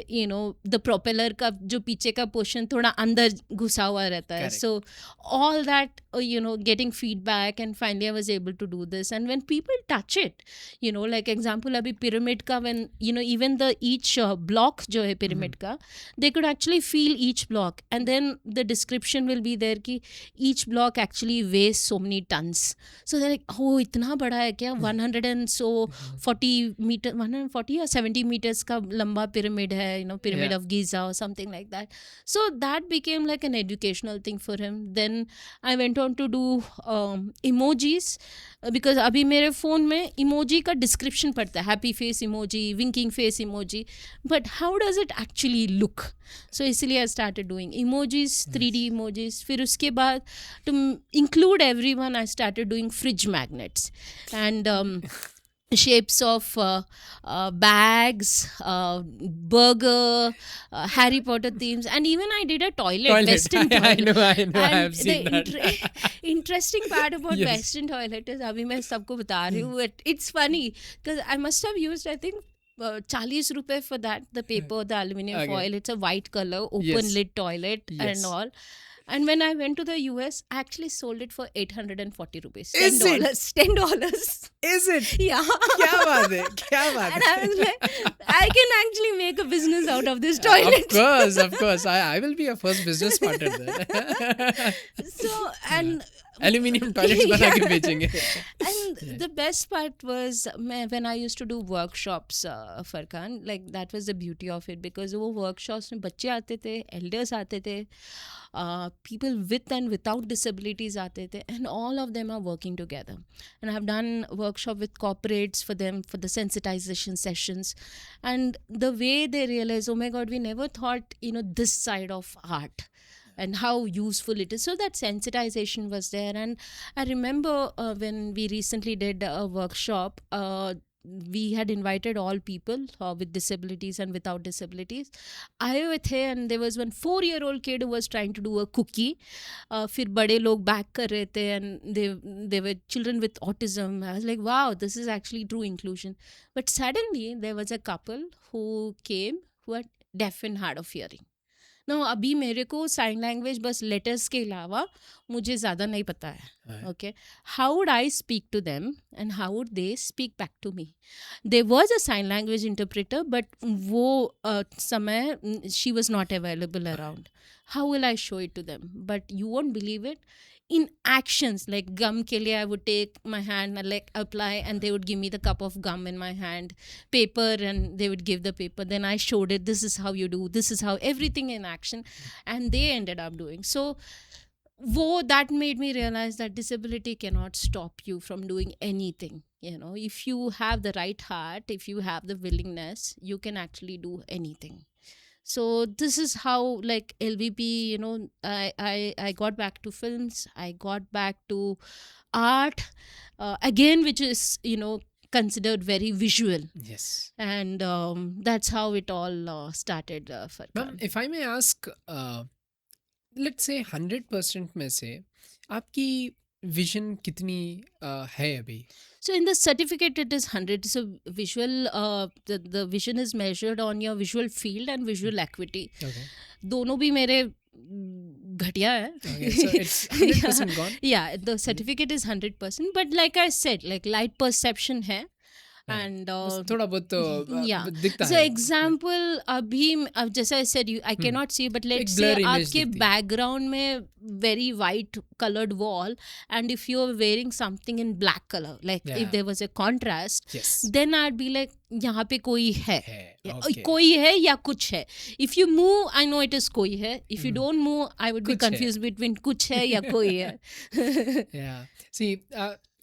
A: you know, the propeller का जो पीछे का portion थोड़ा अंदर घुसा हुआ रहता है.
B: Correct.
A: So all that, you know, getting feedback, and finally I was able to do this. And when people touch it, you know, like example अभी pyramid का, when, you know, even the each block जो है pyramid का, they could actually feel each block, and then the description will be there कि each block actually weighs so many tons. So they're like, oh, इतना बड़ा है क्या, 100 and so 40 meter, 140 or 70 meters का लंबा pyramid है, you know, pyramid
B: Yeah.
A: of Giza or something like that. So that became like an educational thing for him. Then I went on to do emojis, because अभी मेरे phone में emoji का description पड़ता है, happy face emoji, winking face emoji, but how does it actually look? So इसलिए I started doing emojis, 3D emojis. फिर उसके बाद to include everyone, I started doing fridge magnets and shapes of bags, burger, Harry Potter themes, and even I did a toilet. Western
B: I
A: toilet.
B: know. I
A: And
B: have seen
A: the
B: that.
A: interesting part about
B: Yes.
A: Western toilet is, अभी मैं सबको बता रही हूँ, it's funny because I must have used, I think, 40 रुपए for that, the paper, the aluminium
B: Okay.
A: foil. It's a white color, open
B: Yes.
A: lid toilet
B: Yes.
A: and all. And when I went to the US, I actually sold it for 840 rupees.
B: Is it?
A: $10.
B: Is it?
A: Yeah.
B: क्या बात है? क्या बात
A: And
B: है?
A: I was like, I can actually make a business out of this toilet.
B: Of course. I will be your first business partner there.
A: So, and
B: Aluminium toilets बना के बेचेंगे.
A: and the best part was when I used to do workshops, Farkan, like that was the beauty of it, because वो workshops में बच्चे आते थे, elders आते थे, people with and without disabilities आते थे, and all of them are working together. And I've done workshop with corporates for them for the sensitization sessions, and the way they realize, oh my God, we never thought, you know, this side of art and how useful it is. So that sensitization was there. And I remember when we recently did a workshop, we had invited all people with disabilities and without disabilities. आए हुए थे, and there was one 4-year-old kid who was trying to do a cookie. फिर बड़े लोग back कर रहे थे, and they were children with autism. I was like, wow, this is actually true inclusion. But suddenly there was a couple who came who had deaf and hard of hearing. Now, अभी मेरे को sign language बस letters के अलावा मुझे ज़्यादा नहीं पता है. Okay, how would I speak to them and how would they speak back to me? There was a sign language interpreter, but वो समय she was not available around. How will I show it to them? But you won't believe it. In actions, like gum के लिए I would take my hand and like apply, and they would give me the cup of gum in my hand, paper, and they would give the paper. Then I showed it, this is how you do, this is how, everything in action, and they ended up doing. So that made me realize that disability cannot stop you from doing anything. You know, if you have the right heart, if you have the willingness, you can actually do anything. So this is how, like, LVP, you know, I got back to films, I got back to art, again, which is, you know, considered very visual.
B: Yes.
A: And that's how it all started, Farkan.
B: Ma'am, if I may ask, let's say 100% में से आपकी vision कितनी है अभी?
A: So in the certificate, it is 100. So visual, the vision is measured on your visual field and visual acuity.
B: Okay.
A: दोनों भी मेरे घटिया है.
B: Okay, so it's 100% gone?
A: Yeah, the certificate is 100%. But like I said, like light perception है. And
B: बस थोड़ा बहुत तो
A: yeah.
B: दिखता
A: So
B: है.
A: example, अभी अब जैसे I said, I cannot see, but let's
B: blur
A: say
B: image
A: आपके
B: दिखती है.
A: background में very white colored wall, and if you're wearing something in black color, like
B: Yeah.
A: if there was a contrast,
B: Yes.
A: then I'd be like, यहाँ पे कोई है.
B: Okay.
A: कोई है या कुछ है. If you move, I know it is कोई है. If you don't move, I would be
B: कुछ है.
A: confused between कुछ है या कोई है.
B: Yeah. See,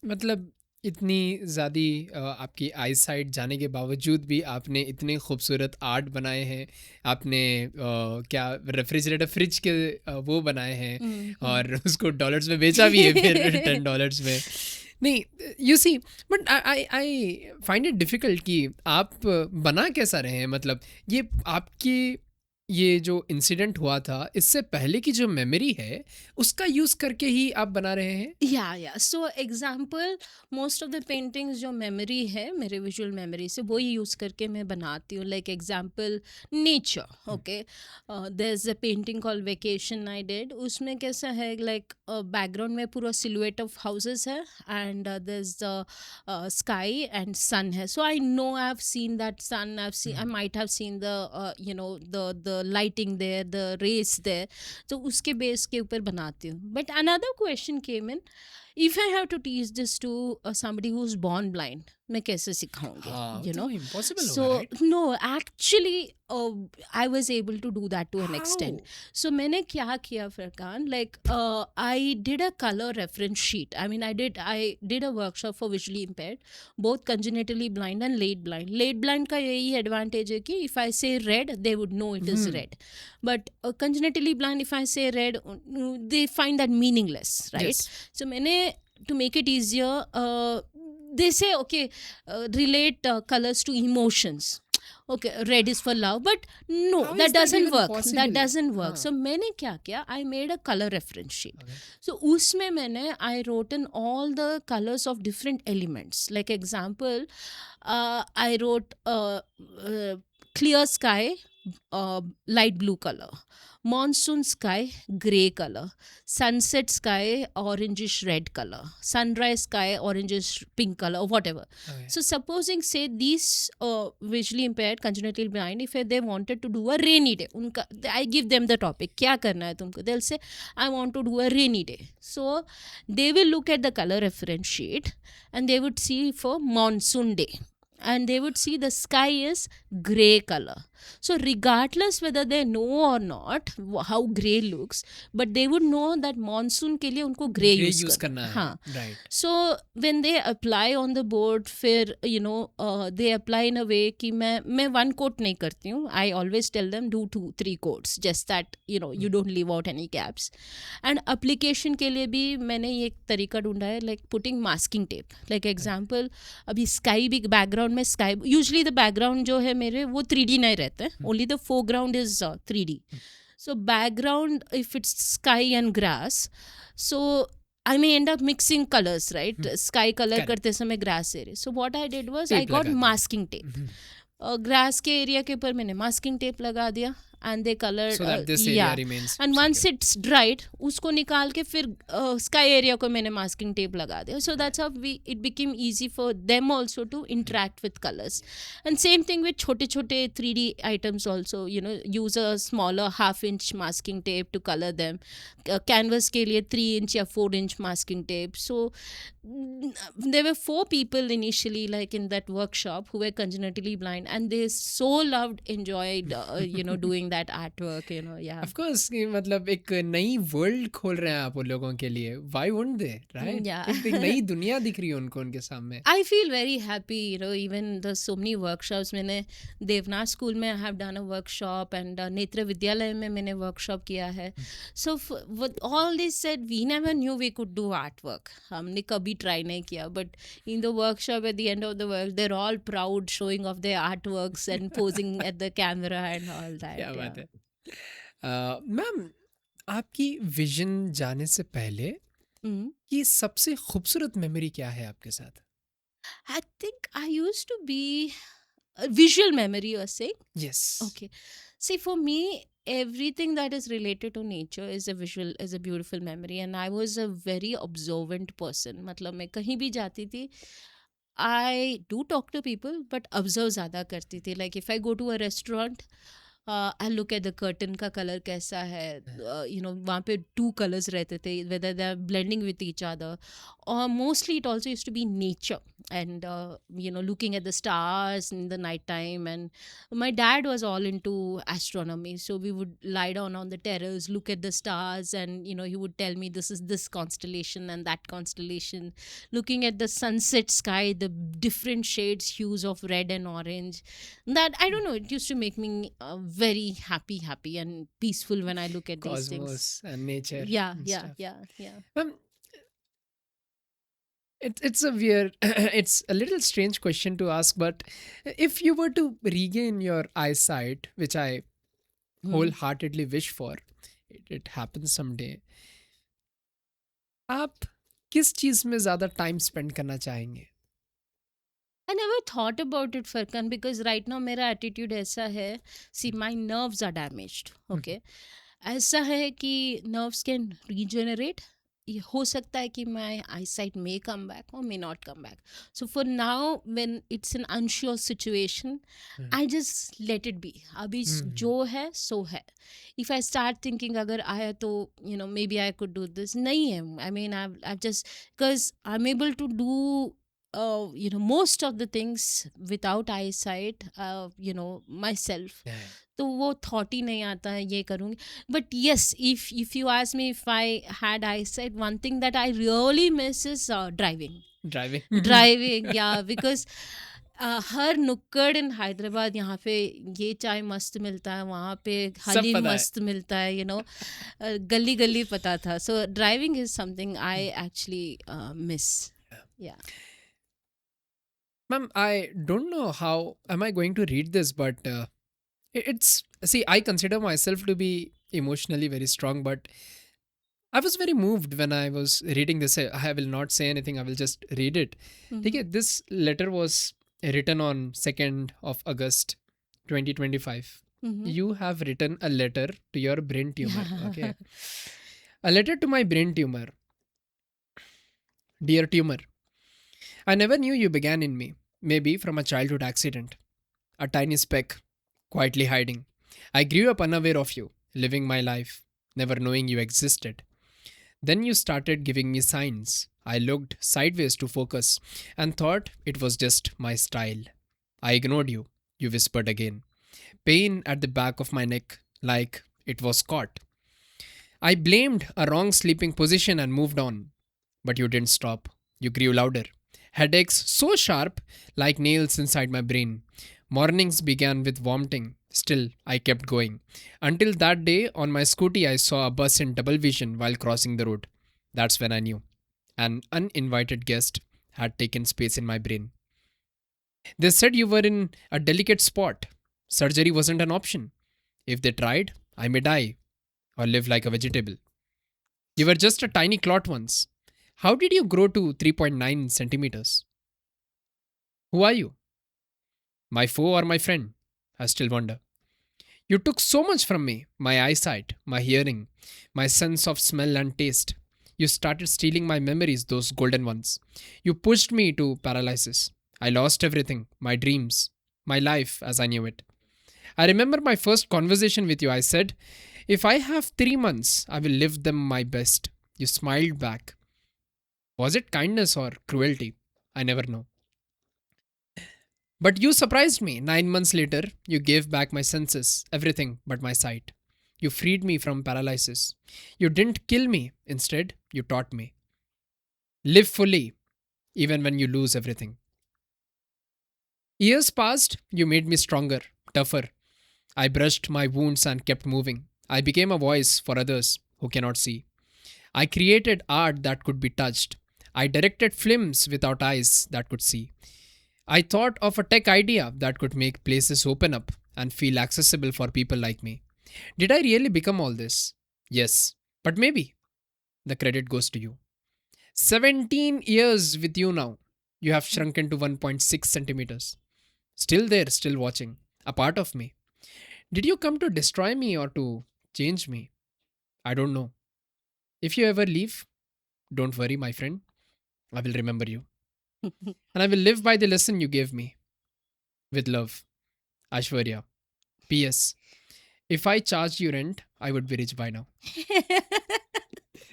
B: मतलब इतनी ज़्यादा आपकी आई साइट जाने के बावजूद भी आपने इतने खूबसूरत आर्ट बनाए हैं. आपने क्या रेफ्रिजरेटर फ्रिज के वो बनाए हैं और उसको डॉलर्स में बेचा भी है फिर $10 में. नहीं, you see, but I find it difficult कि आप बना कैसा रहे हैं. मतलब ये आपकी ये जो इंसिडेंट हुआ था, इससे पहले की जो मेमोरी है, उसका यूज़ करके ही आप बना रहे हैं?
A: या so example, most of the paintings जो मेमोरी है मेरे विजुअल मेमोरी से, वो ही यूज़ करके मैं बनाती हूँ. Like example nature. Okay, there is a painting call vacation I did. उसमें कैसा है, लाइक बैकग्राउंड में पूरा सिलुएट ऑफ हाउसेस है, and there is the sky and sun है. So I know, I have seen that sun, I might have seen the the lighting there, the rays there. तो उसके base के ऊपर बनाती हूँ. But another question came in, if I have to teach this to somebody who's born blind, मैं कैसे सिखाऊंगी,
B: हाँ,
A: you
B: तो
A: know?
B: वो इम्पॉसिबल होगा,
A: So
B: right?
A: no, actually I was able to do that to an extent.
B: How?
A: So मैंने क्या किया Furqan, like I did a color reference sheet. I did a workshop for visually impaired, both congenitally blind and late blind. Late blind का यही advantage है कि if I say red, they would know it is red. But congenitally blind, if I say red, they find that meaningless, right?
B: Yes.
A: So मैंने, to make it easier, they say okay, relate colors to emotions. Okay, red is for love, but no,
B: How
A: that
B: is that
A: doesn't
B: even
A: work.
B: possible?
A: That doesn't work.
B: हाँ.
A: So मैंने क्या किया, I made a color reference sheet.
B: Okay.
A: So उसमें मैंने, I wrote in all the colors of different elements. Like example, I wrote clear sky, light blue color, monsoon sky, gray color, sunset sky, orangish red color, sunrise sky, orangish pink color, or whatever.
B: Okay.
A: So supposing say these visually impaired, congenitally blind, if they wanted to do a rainy day, I give them the topic, क्या करना है तुमको? They'll say I want to do a rainy day. So they will look at the color reference sheet and they would see for monsoon day, and they would see the sky is gray color. So regardless whether they know or not how gray looks, but they would know that monsoon के लिए उनको gray
B: Gray
A: use
B: use
A: करना
B: करना है,
A: हाँ.
B: right.
A: So when they apply on the board, फिर they apply in a way कि मैं one coat नहीं करती हूँ. I always tell them do 2-3 coats, just that you don't leave out any gaps. And application के लिए भी मैंने ये एक तरीका ढूंढा है, like putting masking tape. Like example, अभी sky भी background में sky, usually the background जो है मेरे वो 3D नहीं रहते हैं, only the foreground is 3D. So background, if it's sky and grass, so I may end up mixing colors, right? Sky color
B: Correct.
A: करते समय grass area. So what I did was I
B: Tape
A: got
B: लगा दिया.
A: masking tape. Grass के area के ऊपर मैंने masking tape लगा दिया, and they colour,
B: So that this area remains
A: and once
B: secure.
A: It's dried उसको निकाल के फिर स्काई एरिया को मैंने मास्किंग टेप लगा दिया. So that's how it became easy for them also to interact with colours. And same thing with छोटे छोटे 3D items also, use a smaller 1/2 inch masking tape to colour them. Canvas के लिए 3 inch या 4 inch masking tape. So there were 4 people initially, like in that workshop, who were congenitally blind, and they so enjoyed doing that artwork. Yeah.
B: Of course, कि मतलब एक नई world खोल रहे हैं आप उन लोगों के लिए. Why wouldn't they, right?
A: Yeah.
B: एक नई दुनिया दिख रही है उनको उनके सामने.
A: I feel very happy, even there's so many workshops. मैंने देवनाथ स्कूल में I have done a workshop, and नेत्र विद्यालय में मैंने workshop किया है. So with all this said, we never knew we could do artwork. हमने कभी try नहीं किया, but in the workshop at the end of the work, they're all proud showing off their artworks and posing at the camera and all that.
B: क्या बात
A: Yeah.
B: है. Ma'am, आपकी vision जाने से पहले
A: Mhm.
B: ये सबसे खूबसूरत मेमोरी क्या है आपके साथ?
A: I think I used to be a visual memory, you are saying?
B: Yes.
A: Okay. See, for me, everything that is related to nature is a beautiful memory, and I was a very observant person. मतलब मैं कहीं भी जाती थी, I do talk to people, but observe ज़्यादा करती थी. Like if I go to a restaurant, I look at the curtain का color कैसा है. वहाँ पे 2 colors रहते थे, whether they are blending with each other, or mostly it also used to be nature, and looking at the stars in the night time. And my dad was all into astronomy, so we would lie down on the terrace, look at the stars, and he would tell me this is this constellation and that constellation. Looking at the sunset sky, the different shades, hues of red and orange, that I don't know, it used to make me very happy and peaceful when I look at these things.
B: Cosmos and nature.
A: Yeah,
B: and
A: yeah,
B: stuff.
A: yeah.
B: Ma'am, it's a weird, it's a little strange question to ask, but if you were to regain your eyesight, which I
A: Hmm.
B: wholeheartedly wish for, it happens someday. आप किस चीज में ज्यादा time spend करना चाहेंगे?
A: I never thought about it, Farkan, because right now मेरा attitude ऐसा है. See, my nerves are damaged. Okay, ऐसा है कि nerves can regenerate. ये हो सकता है कि my eyesight may come back or may not come back. So for now, when it's an unsure situation, I just let it be. अभी जो है सो है. If I start thinking अगर आया तो maybe I could do this, नहीं है. I mean I've just, because I'm able to do most of the things without eyesight, myself. तो वो थॉट ही नहीं आता है ये करूँगी. But yes, if you ask me if I had eyesight, one thing that I really miss is driving.
B: Driving.
A: Driving, या because हर नुक्कड़ इन हैदराबाद, यहाँ पे ये चाय मस्त मिलता है, वहाँ पे हली
B: पता है.
A: मस्त मिलता है, गली गली पता था. So driving is something I actually miss. या
B: Ma'am, I don't know how am I going to read this, but it's, see, I consider myself to be emotionally very strong, but I was very moved when I was reading this. I will not say anything. I will just read it. Okay, this letter was written on 2nd of August 2025. You have written a letter to your brain tumor. Okay. A letter to my brain tumor. Dear tumor, I never knew you began in me. Maybe from a childhood accident. A tiny speck, quietly hiding. I grew up unaware of you, living my life, never knowing you existed. Then you started giving me signs. I looked sideways to focus and thought it was just my style. I ignored you. You whispered again. Pain at the back of my neck, like it was caught. I blamed a wrong sleeping position and moved on. But you didn't stop. You grew louder. Headaches so sharp, like nails inside my brain. Mornings began with vomiting. Still, I kept going. Until that day, on my scooty, I saw a bus in double vision while crossing the road. That's when I knew. An uninvited guest had taken space in my brain. They said you were in a delicate spot. Surgery wasn't an option. If they tried, I may die or live like a vegetable. You were just a tiny clot once. How did you grow to 3.9 centimeters? Who are you? My foe or my friend? I still wonder. You took so much from me, my eyesight, my hearing, my sense of smell and taste. You started stealing my memories, those golden ones. You pushed me to paralysis. I lost everything, my dreams, my life as I knew it. I remember my first conversation with you. I said, if I have 3 months, I will live them my best. You smiled back. Was it kindness or cruelty? I never know. But you surprised me. 9 months later, you gave back my senses, everything but my sight. You freed me from paralysis. You didn't kill me. Instead, you taught me. Live fully, even when you lose everything. Years passed, you made me stronger, tougher. I brushed my wounds and kept moving. I became a voice for others who cannot see. I created art that could be touched. I directed films without eyes that could see. I thought of a tech idea that could make places open up and feel accessible for people like me. Did I really become all this? Yes, but maybe the credit goes to you. 17 years with you now. You have shrunken to 1.6 centimeters. Still there, still watching. A part of me. Did you come to destroy me or to change me? I don't know. If you ever leave, don't worry, my friend. I will remember you. And I will live by the lesson you gave me. With love, Ashwarya. P.S. If I charged you rent, I would be rich by now.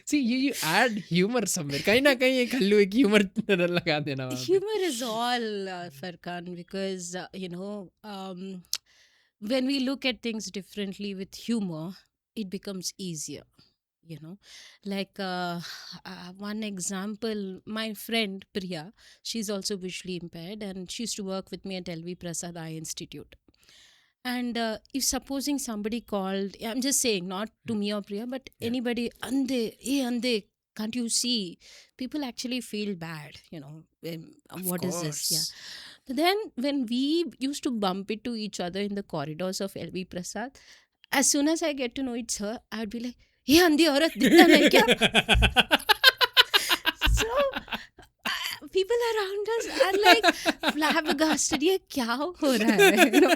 B: See, you add humor somewhere. कहीं ना कहीं एक हल्लू एक humor लगा देना वहाँ पे.
A: Humor is all, Farkan, because when we look at things differently with humor, it becomes easier. Like one example, my friend Priya, she's also visually impaired, and she used to work with me at LV Prasad Eye Institute. And if supposing somebody called, I'm just saying, not to me or Priya, but anybody, Ande, Ande, can't you see? People actually feel bad, what is this? Yeah. But then when we used to bump into each other in the corridors of LV Prasad, as soon as I get to know it's her, I'd be like, ये अंधी औरत दिखता नहीं क्या? So people around us are like flabbergasted, ये क्या हो रहा है? You know?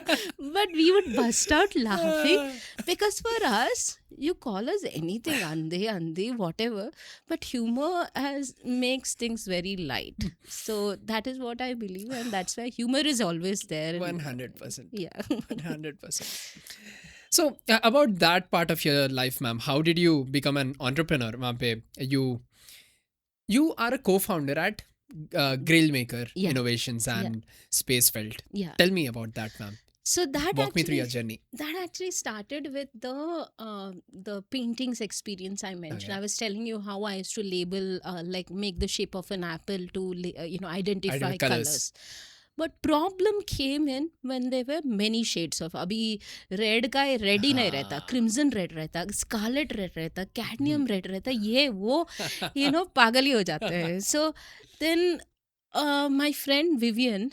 A: But we would bust out laughing because for us, you call us anything, andhe, andhe, whatever, but humor has makes things very light. So that is what I believe, and that's why humor is always there.
B: 100%.
A: Yeah.
B: 100%. So, about that part of your life, ma'am, how did you become an entrepreneur? वहाँ पे you are a co-founder at Grailmaker
A: Yeah.
B: Innovations and Spacefelt.
A: Yeah.
B: Tell me about that, ma'am.
A: So that
B: Walk me through your
A: actually
B: journey.
A: that actually started with the paintings experience I mentioned.
B: Okay.
A: I was telling you how I used to label like make the shape of an apple to identify
B: Identify
A: colors.
B: colours.
A: But problem came in when there were many shades of. अभी red का red ही नहीं रहता,
B: हाँ.
A: Crimson red रहता, Scarlett red रहता, cadmium red रहता, ये वो पागल ही हो जाते हैं. So then my friend Vivian,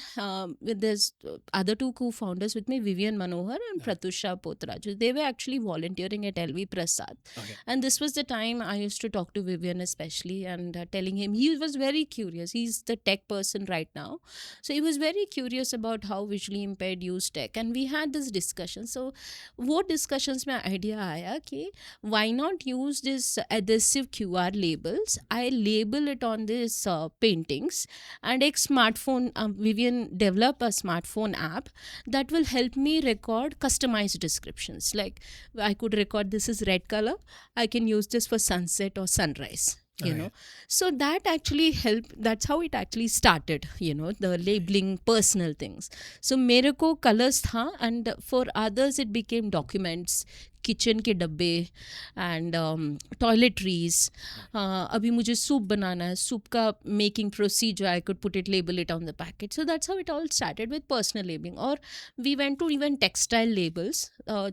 A: with there's other two co-founders with me, Vivian Manohar and Pratusha Potraju, they were actually volunteering at LV Prasad.
B: Okay.
A: And this was the time I used to talk to Vivian especially and telling him, he was very curious. He's the tech person right now. So he was very curious about how visually impaired use tech. And we had this discussion. So वो discussions में idea आया कि why not use this adhesive QR labels? I label it on this paintings and एक smartphone, Vivian develop a smartphone app that will help me record customized descriptions. Like I could record this is red color, I can use this for sunset or sunrise. You
B: Okay.
A: know, so that actually helped. That's how it actually started. The labeling personal things. So मेरे को colors था, and for others it became documents, kitchen के डब्बे and toiletries. अभी मुझे soup बनाना है, soup का making procedure, I could put it, label it on the packet. So that's how it all started with personal labelling. और we went to even textile labels,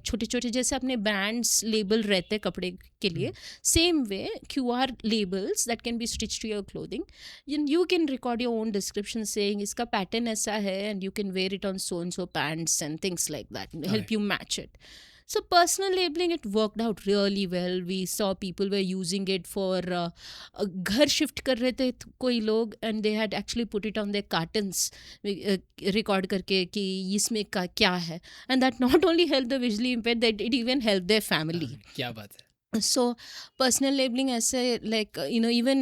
A: छोटे छोटे जैसे अपने ब्रांड्स लेबल रहते कपड़े के लिए, same way QR labels that can be stitched to your clothing. You can record your own description saying इसका पैटर्न ऐसा है and you can wear it on so and so pants and things like that, help you match it. So personal labeling, it worked out really well. We saw people were using it for घर shift कर रहे थे कोई लोग, and they had actually put it on their cartons, record करके कि इसमें क्या है, and that not only helped the visually impaired, that it even helped their family.
B: क्या बात है.
A: So personal labeling ऐसे like even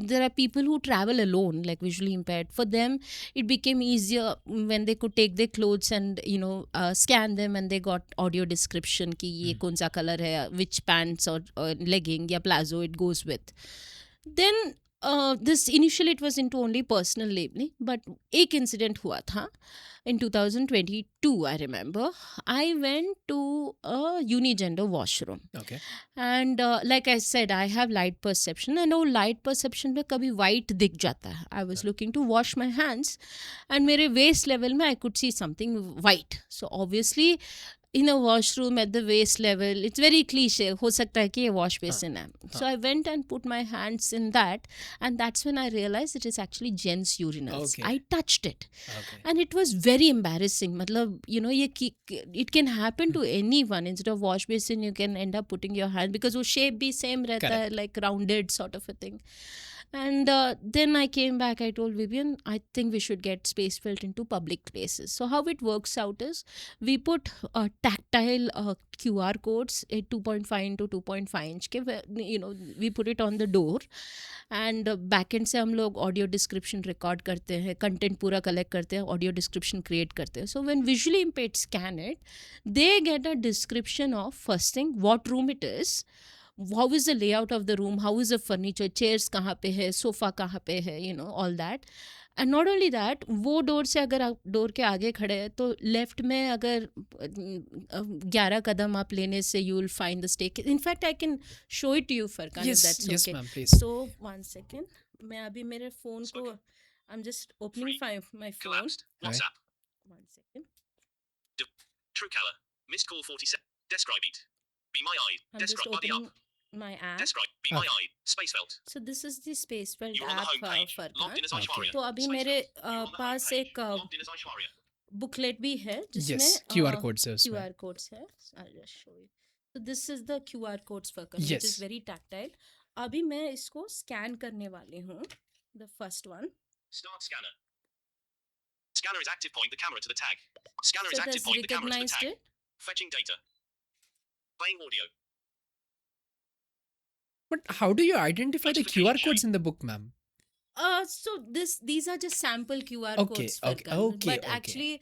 A: there are people who travel alone, like visually impaired. For them it became easier when they could take their clothes and scan them, and they got audio description कि ये कौन सा color है, which pants or legging या plazo it goes with. Then this initially it was into only personal labeling, but एक incident हुआ था in 2022. I remember I went to a unigender washroom.
B: Okay.
A: And like I said, I have light perception, and वो light perception में कभी white दिख जाता है. I was looking to wash my hands, and मेरे waist level में I could see something white. So obviously in a washroom at the waist level, it's very cliche, हो सकता है कि ये wash basin है. So I went and put my hands in that, and that's when I realized it is actually gents urinals.
B: Okay.
A: I touched it.
B: Okay.
A: And it was very embarrassing. मतलब it can happen to anyone. Instead of wash basin, you can end up putting your hand, because वो shape भी same रहता है, like rounded sort of a thing. And then I came back, I told Vivian, I think we should get Spacefelt into public places. So how it works out is, we put tactile QR codes, 2.5 into 2.5 inch के, we put it on the door, and backend से हम लोग audio description record करते हैं, content पूरा collect करते हैं, audio description create करते हैं. So when visually impaired scan it, they get a description of, first thing, what room it is, how is the layout of the room, how is the furniture, chairs कहाँ पे है, sofa कहाँ पे है, all that. And not only that, वो door से अगर आप डोर के आगे खड़े हैं तो लेफ्ट में अगर 11 कदम आप लेने से you will find the stake. In fact, I can show it to you, Farkan, if that's
B: Yes,
A: okay.
B: ma'am, please.
A: So one second, मैं अभी मेरे phone को, I'm just opening my phone.
C: Collapsed.
B: Right.
C: WhatsApp.
A: 1 second.
C: Truecaller. Missed call 47. Describe it. Be my eye.
A: I'm just
C: Describe buddy up.
A: opening my app.
C: Describe. Be my eye. Spacefelt.
A: So this is the Spacefelt
C: You're on the
A: app,
C: home page. Logged
A: Farkan.
C: in as
B: Okay.
C: Aishwarya.
A: तो अभी
C: Spacefelt.
A: मेरे
C: You're on the home
A: pass
C: page.
A: एक
C: Logged in as Aishwarya.
A: Booklet भी है जिसमें
B: Yes, QR codes है उसमें.
A: QR codes है. I'll just show you. So this is the QR codes Furkan, which is
B: Yes.
A: very tactile. अभी मैं इसको scan करने वाली हूँ. The first one.
C: Start scanner. Scanner is active. Point the camera to the tag. Scanner
A: So
C: is
A: it
C: active.
A: has
C: Point the camera to the
A: recognized
C: tag.
A: it.
C: Fetching data. Playing audio.
B: But how do you identify the QR
C: Notification
B: codes
C: showing.
B: in the book, ma'am?
A: So these are just sample QR
B: Okay,
A: codes
B: okay,
A: Furkan.
B: okay,
A: But
B: okay.
A: actually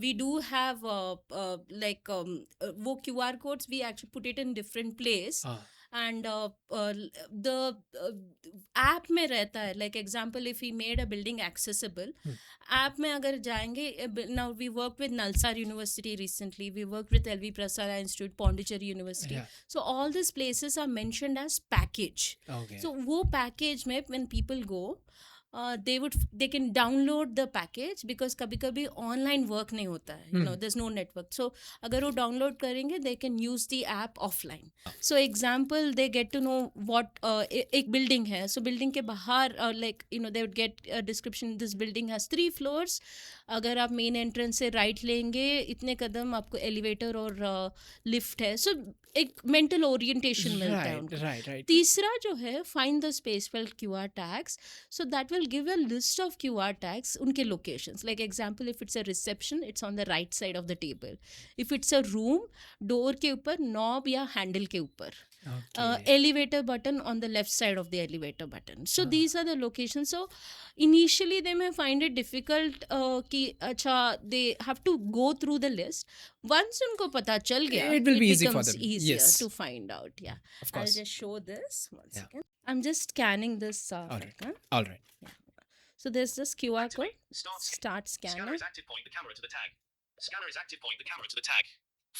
A: we do have वो QR codes we actually put it in different place.
B: Ah,
A: And the app में रहता है, like example if we made a building accessible, app में अगर जाएंगे, now we worked with Nalsar University recently, we worked with LV Prasad Institute, Pondicherry University.
B: yeah.
A: So all these places are mentioned as package.
B: Okay.
A: So वो package में when people go, they can download the package because कभी कभी online work नहीं होता है, you know, there's no network. So अगर वो download करेंगे, they can use the app offline. So example, they get to know what एक building है, so building के बाहर like you know they would get a description, this building has 3 floors. अगर आप main entrance से right लेंगे, इतने कदम आपको elevator और lift है. So एक mental orientation मिलता है उनको.
B: right.
A: तीसरा जो है find the spacefelt QR tags. So that will give a list of QR tags उनके locations. Like example, if it's a reception, it's on the right side of the table. If it's a room, door के ऊपर knob या handle के ऊपर.
B: Okay.
A: Elevator button on the left side of the elevator button. So these are the locations. So initially they may find it difficult कि अच्छा they have to go through the list. Once उनको पता चल गया,
B: It will be easy for
A: becomes
B: them.
A: easier
B: Yes.
A: to find out. Yeah.
B: Of
A: I'll
B: course.
A: just show this. One
B: Yeah.
A: second. I'm just scanning this.
B: All right.
A: Furkan.
B: All right.
A: So there's this QR code.
C: Activate. Start scanner.
A: Start
C: Scanner
A: scanner.
C: is active. Point the camera to the tag. Scanner is active. Point the camera to the tag.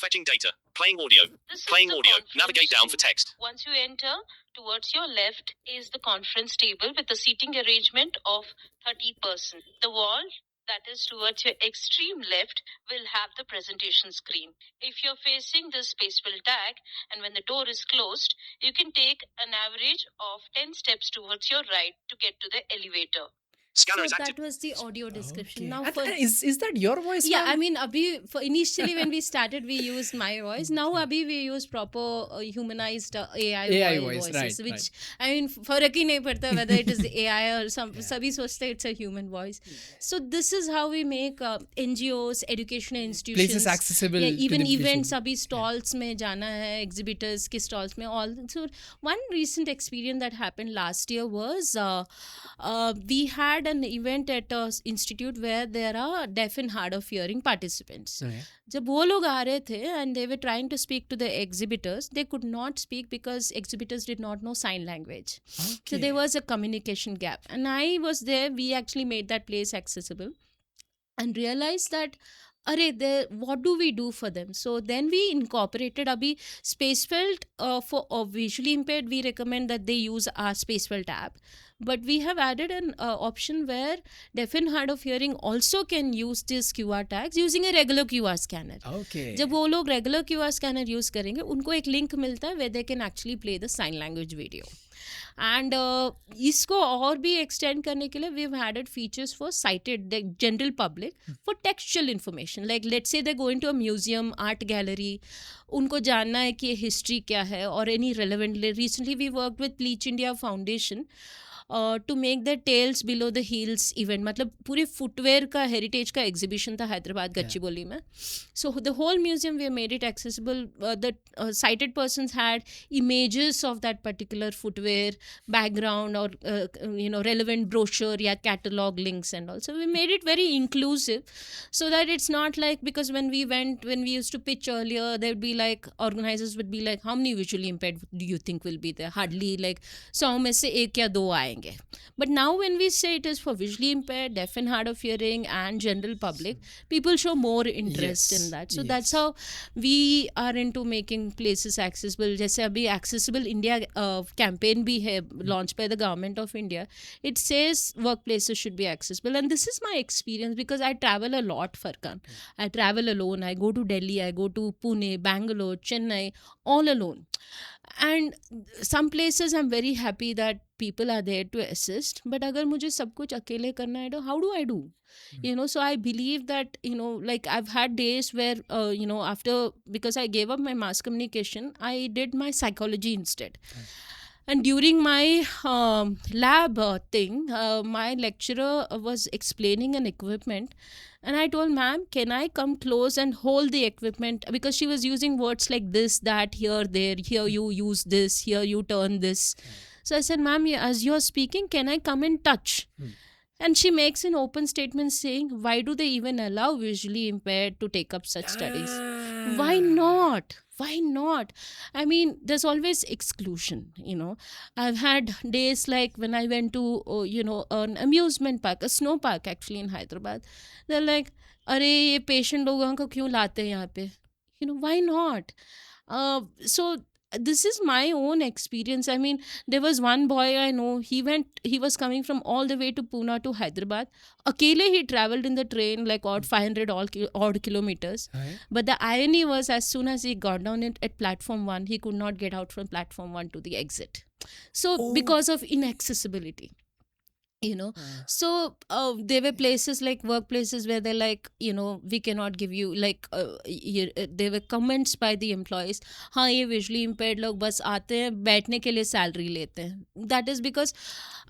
C: Fetching data. Playing audio.
D: This is
C: Playing
D: the
C: audio.
D: conference
C: Navigate down for
D: room.
C: text.
D: Once you enter, towards your left is the conference table with a seating arrangement of 30 persons. The wall that is towards your extreme left will have the presentation screen. If you're facing the spaceful tag and when the door is closed, you can take an average of 10 steps towards your right to get to the elevator.
C: Scanner
A: So
C: is active.
A: that was the audio description.
B: Okay.
A: Now
B: And
A: for
B: is that your voice?
A: yeah,
B: ma'am?
A: I mean, abhi for initially when we started, we used my voice. Now, abhi we use proper humanized AI
B: voice,
A: voices,
B: right,
A: which
B: right.
A: I mean, फर्क ही नहीं पड़ता whether it is AI or some. सभी सोचते हैं it's a human voice. So this is how we make NGOs, educational institutions,
B: Places accessible.
A: yeah,
B: to
A: even
B: the
A: events.
B: visual.
A: अभी stalls में जाना है, exhibitors के stalls में all. So one recent experience that happened last year was we had an event at a institute where there are deaf and hard of hearing participants.
B: Okay.
A: जब वो लोग आ रहे थे and they were trying to speak to the exhibitors, they could not speak because exhibitors did not know sign language. So
B: Okay.
A: there was a communication gap. And I was there, we actually made that place accessible and realized that what do we do for them? So then we incorporated abhi Spacefelt for visually impaired. We recommend that they use our Spacefelt app, but we have added an option where deaf and hard of hearing also can use these QR tags using a regular QR scanner.
B: Okay.
A: जब वो लोग regular QR scanner use करेंगे, उनको एक link मिलता है where they can actually play the sign language video. And इसको और भी एक्सटेंड करने के लिए we've added features for sighted the general public for textual information. Like let's say they go into a museum, art gallery, उनको जानना है कि हिस्ट्री क्या है और any relevant. Recently we worked with Bleach India Foundation to make the tails below the heels event. मतलब पूरे footwear का हेरिटेज का एग्जीबिशन था हैदराबाद गच्चीबोली में. So the whole museum we made it accessible. The sighted persons had images of that particular footwear background or relevant brochure या catalog links and all. So we made it very inclusive so that it's not like, because when we used to pitch earlier, there would be like, organizers would be like, how many visually impaired do you think will be there? Hardly, like 100 में से एक या दो आएंगे. But now when we say it is for visually impaired, deaf and hard of hearing and general public, people show more interest
B: Yes,
A: in that. So
B: yes.
A: that's how we are into making places accessible. जैसे अभी Accessible India campaign भी है launched by the government of India. It says workplaces should be accessible, and this is my experience because I travel a lot, Farkan. I travel alone. I go to Delhi, I go to Pune, Bangalore, Chennai, all alone. And some places I'm very happy that people are there to assist, but agar mujhe sab kuch akele karna hai, how do I do? So I believe that, like I've had days where, after, because I gave up my mass communication, I did my psychology instead. And during my lab thing, my lecturer was explaining an equipment, and I told, ma'am, can I come close and hold the equipment? Because she was using words like this, that, here, there, here you use this, here you turn this. So I said, ma'am, as you're speaking, can I come and touch? And she makes an open statement saying, why do they even allow visually impaired to take up such studies? Why not? Why not? I mean, there's always exclusion. I've had days like when I went to, an amusement park, a snow park actually in Hyderabad. They're like, अरे ये patient लोगों को क्यों लाते हैं यहाँ पे? Why not? So this is my own experience. I mean, there was one boy I know, he was coming from all the way to Pune to Hyderabad. Akele he traveled in the train like odd 500 odd kilometers. But the irony was, as soon as he got down at platform 1, he could not get out from platform 1 to the exit. So because of inaccessibility. So there were places like workplaces where they're like, we cannot give you, like there were comments by the employees, हाँ ये visually impaired लोग बस आते हैं बैठने के लिए salary लेते हैं. That is because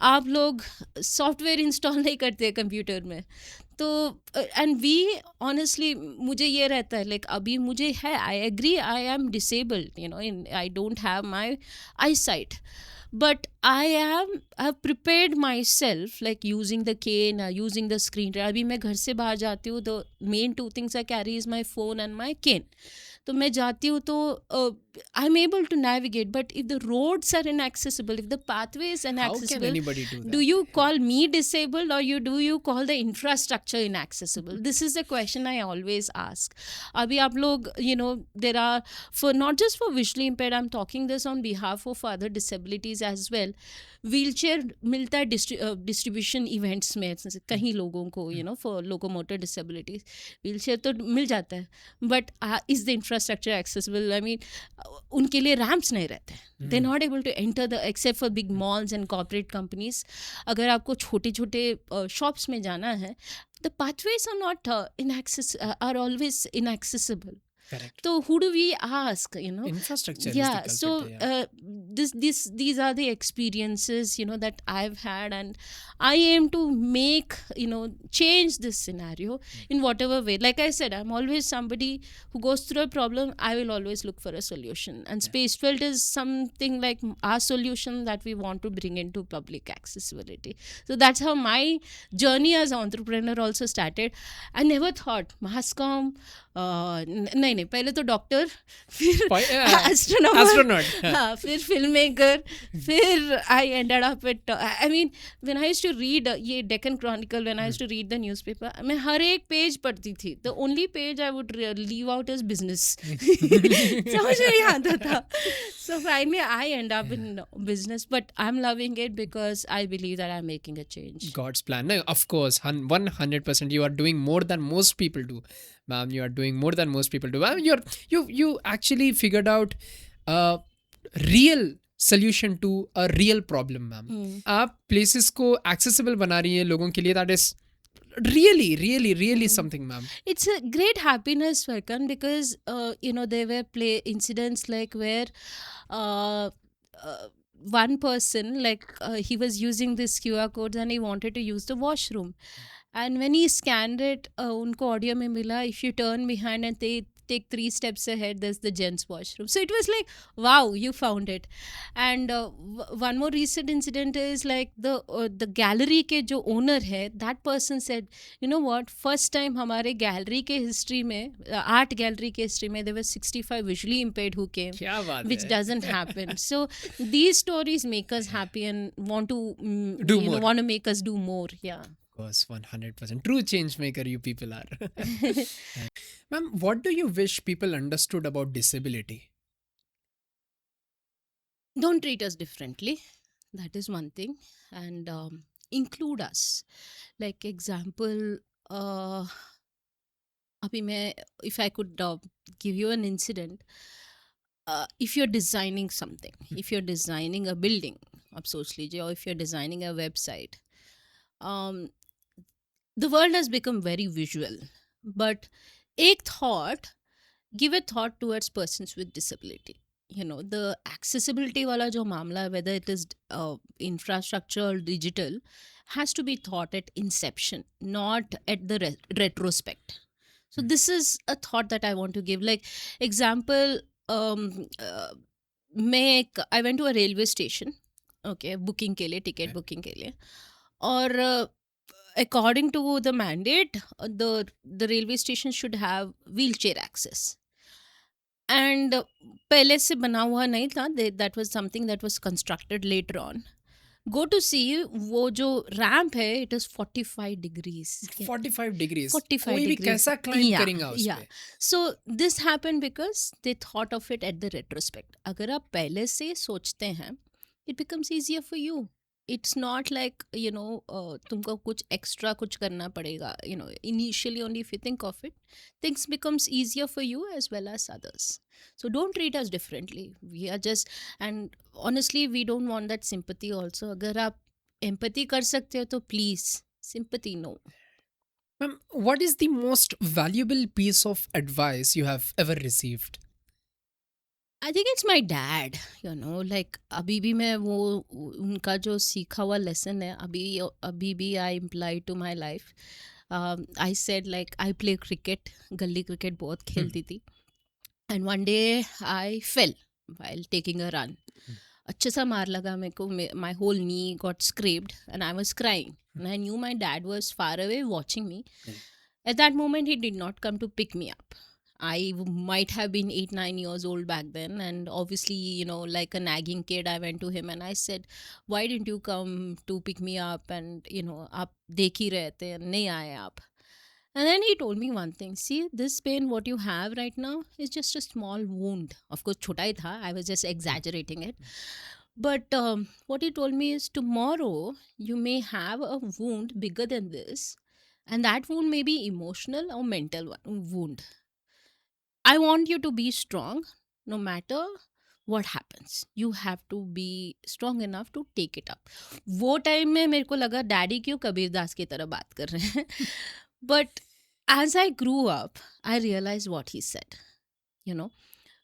A: आप लोग सॉफ्टवेयर इंस्टॉल नहीं करते कंप्यूटर में. तो एंड वी ऑनेस्टली मुझे ये रहता है, लाइक अभी मुझे है, I agree, I am disabled, I don't have my eyesight. But I've prepared myself, like using the cane, using the screen. अभी मैं घर से बाहर जाती हूँ, the main two things I carry is my phone and my cane. तो मैं जाती हूँ तो I'm able to navigate. But if the roads are inaccessible, if the pathway is
B: How can
A: inaccessible,
B: anybody do that?
A: do you call me disabled, or do you call the infrastructure inaccessible? This is the question I always ask. Abhi aap log, there are, for not just for visually impaired, I'm talking this on behalf of other disabilities as well. Wheelchair मिलता है distribution events में कहीं लोगों को, for locomotor disabilities wheelchair तो मिल जाता है, but is the infrastructure accessible? I mean उनके लिए रैम्प्स नहीं रहते हैं, they not able to enter the, except for big malls and corporate companies. अगर आपको छोटे छोटे शॉप्स में जाना है, the pathways are not are always inaccessible.
B: Correct.
A: So who do we ask?
B: Infrastructure
A: Yeah.
B: is the
A: So
B: culprit, yeah.
A: these are the experiences that I've had, and I aim to make change this scenario in whatever way. Like I said, I'm always somebody who goes through a problem. I will always look for a solution, and Spacefelt is something like our solution that we want to bring into public accessibility. So that's how my journey as an entrepreneur also started. I never thought mass comm. नहीं, पहले तो doctor, फिर astronaut, हाँ, फिर film maker, फिर I ended up at, I mean when I used to read ये Deccan Chronicle, when I used to read the newspaper, मैं हर एक पेज पढ़ती थी. The only page I would leave out is business. समझ नहीं आता था. So finally I end up in business, but I'm loving it because I believe that I'm making a change.
B: God's plan. No, of course, 100%. You are doing more than most people do, ma'am. You are doing more than most people do. Ma'am, you actually figured out a real solution to a real problem, ma'am. आप places को accessible बना रही हैं लोगों के लिए. That is really something, ma'am.
A: It's a great happiness, Farkan, because there were incidents like where one person, like he was using this QR codes and he wanted to use the washroom, and when he scanned it, unko audio mein mila, if you turn behind and take 3 steps ahead, there's the gents washroom. So it was like, wow, you found it. And one more recent incident is like the gallery ke jo owner hai, that person said, you know what, first time hamare gallery ke history mein, art gallery ke history mein, there were 65 visually impaired who came,
B: क्या बात
A: which
B: है?
A: doesn't happen. So these stories make us happy and want to
B: Do more.
A: want to make us do more. Yeah.
B: Of course, 100%. True change maker you people are. Ma'am, what do you wish people understood about disability?
A: Don't treat us differently. That is one thing. And include us. Like example, abhi if I could give you an incident, if you're designing something, if you're designing a building, आप सोच लीजिए, or if you're designing a website, um, the world has become very visual. But एक thought, give a thought towards persons with disability. You know, the accessibility wala jo mamla hai, whether it is infrastructure or digital, has to be thought at inception, not at the retrospect. So this is a thought that I want to give. Like example, um, uh, I went to a railway station, okay, booking के लिए, ticket booking के लिए, और according to the mandate, the railway station should have wheelchair access. And पहले से बना हुआ नहीं था, that was something that was constructed later on. Go to see, वो जो ramp है, it is 45 degrees.
B: 45 degrees
A: 45
B: कोई भी
A: degrees.
B: कैसा क्लाइंब
A: Yeah,
B: करेगा उस
A: yeah.
B: पे?
A: So this happened because they thought of it at the retrospect. अगर आप पहले से सोचते हैं, it becomes easier for you. It's not like, you know, तुमको कुछ extra कुछ करना पड़ेगा. You know, initially only if you think of it, things becomes easier for you as well as others. So don't treat us differently. We are just, and honestly, we don't want that sympathy also. अगर आप empathy कर सकते हो तो please, sympathy no.
B: Ma'am, what is the most valuable piece of advice you have ever received?
A: I think it's my dad, you know, like अभी भी मैं वो उनका जो सीखा हुआ lesson है, अभी भी I imply to my life. I said like I play cricket, गली cricket बहुत खेलती थी, and one day I fell while taking a run. अच्छा सा मार लगा मेरे को, my whole knee got scraped and I was crying, and I knew my dad was far away watching me. At that moment he did not come to pick me up. I might have been 8-9 years old back then, and obviously, you know, like a nagging kid, I went to him and I said, why didn't you come to pick me up? And you know, आप देख ही रहे थे, नहीं आए आप. And then he told me one thing, see, this pain what you have right now is just a small wound. Of course छोटा ही था, I was just exaggerating it. But what he told me is, tomorrow you may have a wound bigger than this, and that wound may be emotional or mental wound. I want you to be strong no matter what happens. You have to be strong enough to take it up. वो time में मेरे को लगा daddy क्यों कबीर दास की तरह बात कर रहे हैं. But as I grew up, I realized what he said. You know,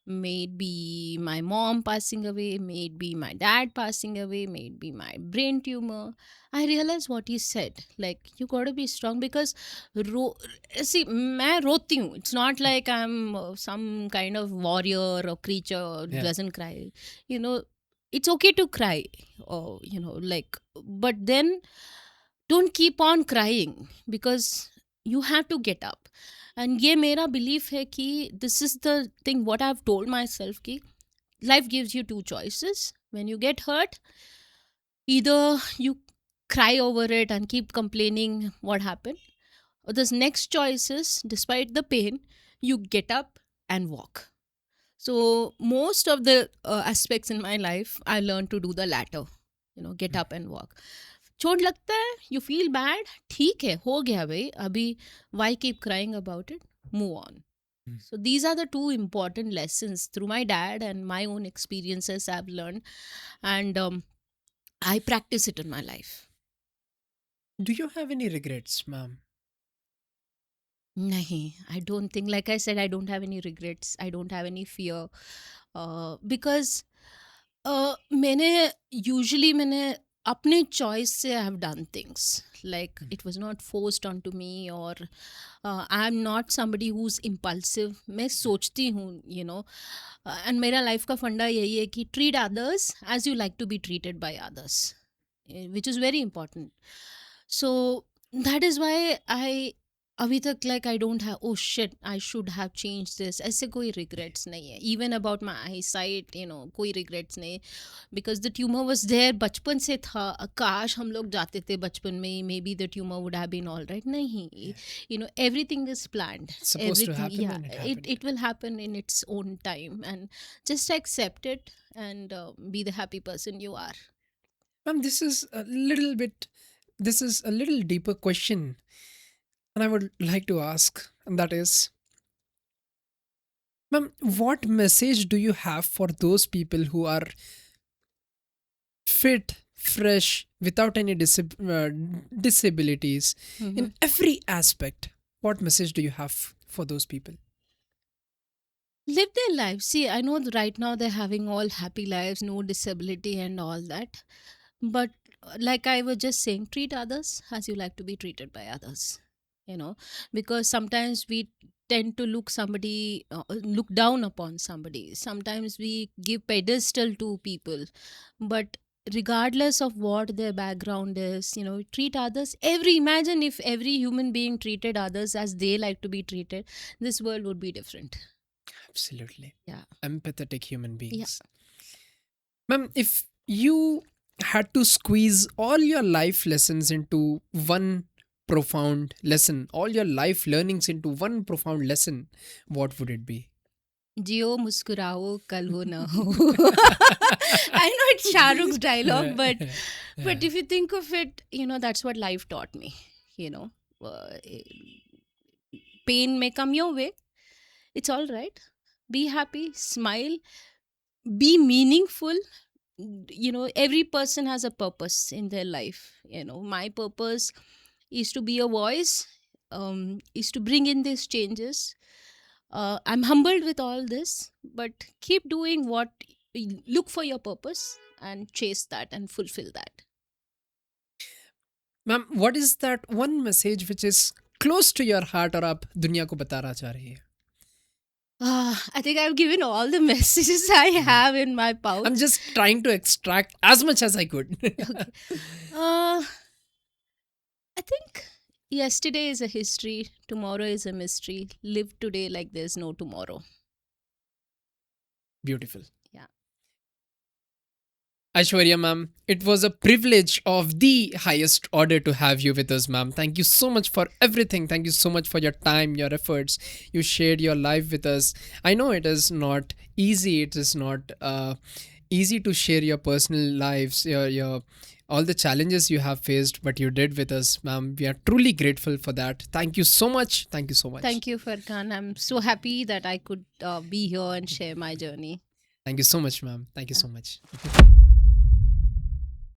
A: may it be my mom passing away, may it be my dad passing away, may it be my brain tumor. I realized what he said. Like, you got to be strong because, see, मैं रोती हूँ. It's not like I'm some kind of warrior or creature
B: Yeah.
A: doesn't cry. You know, it's okay to cry. Or, you know, like, but then don't keep on crying because you have to get up. And ये मेरा belief है कि this is the thing what I've told myself कि life gives you two choices. When you get hurt, either you cry over it and keep complaining what happened, or this next choice is, despite the pain, you get up and walk. So most of the aspects in my life, I learned to do the latter. You know, get up and walk. चोट लगता है, you feel bad, ठीक है, हो गया भाई, अभी why keep crying about it? Move on. So these are the two important lessons through my dad and my own experiences I've learned, and I practice it in my life.
B: Do you have any regrets, ma'am?
A: Nahi, I don't think, like I said, I don't have any regrets. I don't have any fear. Because मैंने अपने choice से I have done things. Like, it was not forced onto me, or I am not somebody who's impulsive. मैं सोचती हूँ, you know. And मेरा life का फंडा यही है कि treat others as you like to be treated by others, which is very important. So that is why I अभी तक like I don't have, oh shit, I should have changed this. ऐसे कोई regrets नहीं है. Even about my eyesight, you know, कोई regrets नहीं. Because the tumor was there, बचपन से था. काश हम लोग जाते थे बचपन में, maybe the tumor would have been all right. नहीं, you know, everything is planned.
B: It's supposed to
A: Everything,
B: happen and it happened.
A: it will happen in its own time, and just accept it and be the happy person you are.
B: Ma'am, this is a little deeper question, and I would like to ask, and that is, Ma'am, what message do you have for those people who are fit, fresh, without any disabilities
A: Mhm.
B: in every aspect? What message do you have for those people?
A: Live their lives. See, I know that right now they're having all happy lives, no disability and all that. But like I was just saying, treat others as you like to be treated by others. You know, because sometimes we tend to look down upon somebody. Sometimes we give pedestal to people, but regardless of what their background is, treat others. Imagine if every human being treated others as they like to be treated, this world would be different.
B: Absolutely.
A: Yeah.
B: Empathetic human
A: Yeah.
B: beings. Ma'am, if you had to squeeze all your life lessons into one profound lesson, all your life learnings into one profound lesson, what would it be?
A: जियो मुस्कुराओ कल हो ना हो. I know it's Shah Rukh's dialogue, but if you think of it, that's what life taught me. You know, uh, pain may come your way. It's all right. Be happy, smile, be meaningful. Every person has a purpose in their life. My purpose is to be a voice, is to bring in these changes. I'm humbled with all this, but keep doing look for your purpose and chase that and fulfill that.
B: Ma'am, what is that one message which is close to your heart और आप दुनिया को बताना चाह रही है?
A: I think I've given all the messages I have in my pouch.
B: I'm just trying to extract as much as I could.
A: Okay. Uh, I think yesterday is a history, tomorrow is a mystery. Live today like there's no tomorrow.
B: Beautiful.
A: Yeah.
B: Aishwarya ma'am, it was a privilege of the highest order to have you with us, ma'am. Thank you so much for everything. Thank you so much for your time, your efforts. You shared your life with us. I know it is not easy. It is not easy to share your personal lives, your all the challenges you have faced, but you did with us, ma'am. We are truly grateful for that. Thank you so much. Thank you so much.
A: Thank you, Farkan. I'm so happy that I could be here and share my journey.
B: Thank you so much, ma'am. Thank you so much.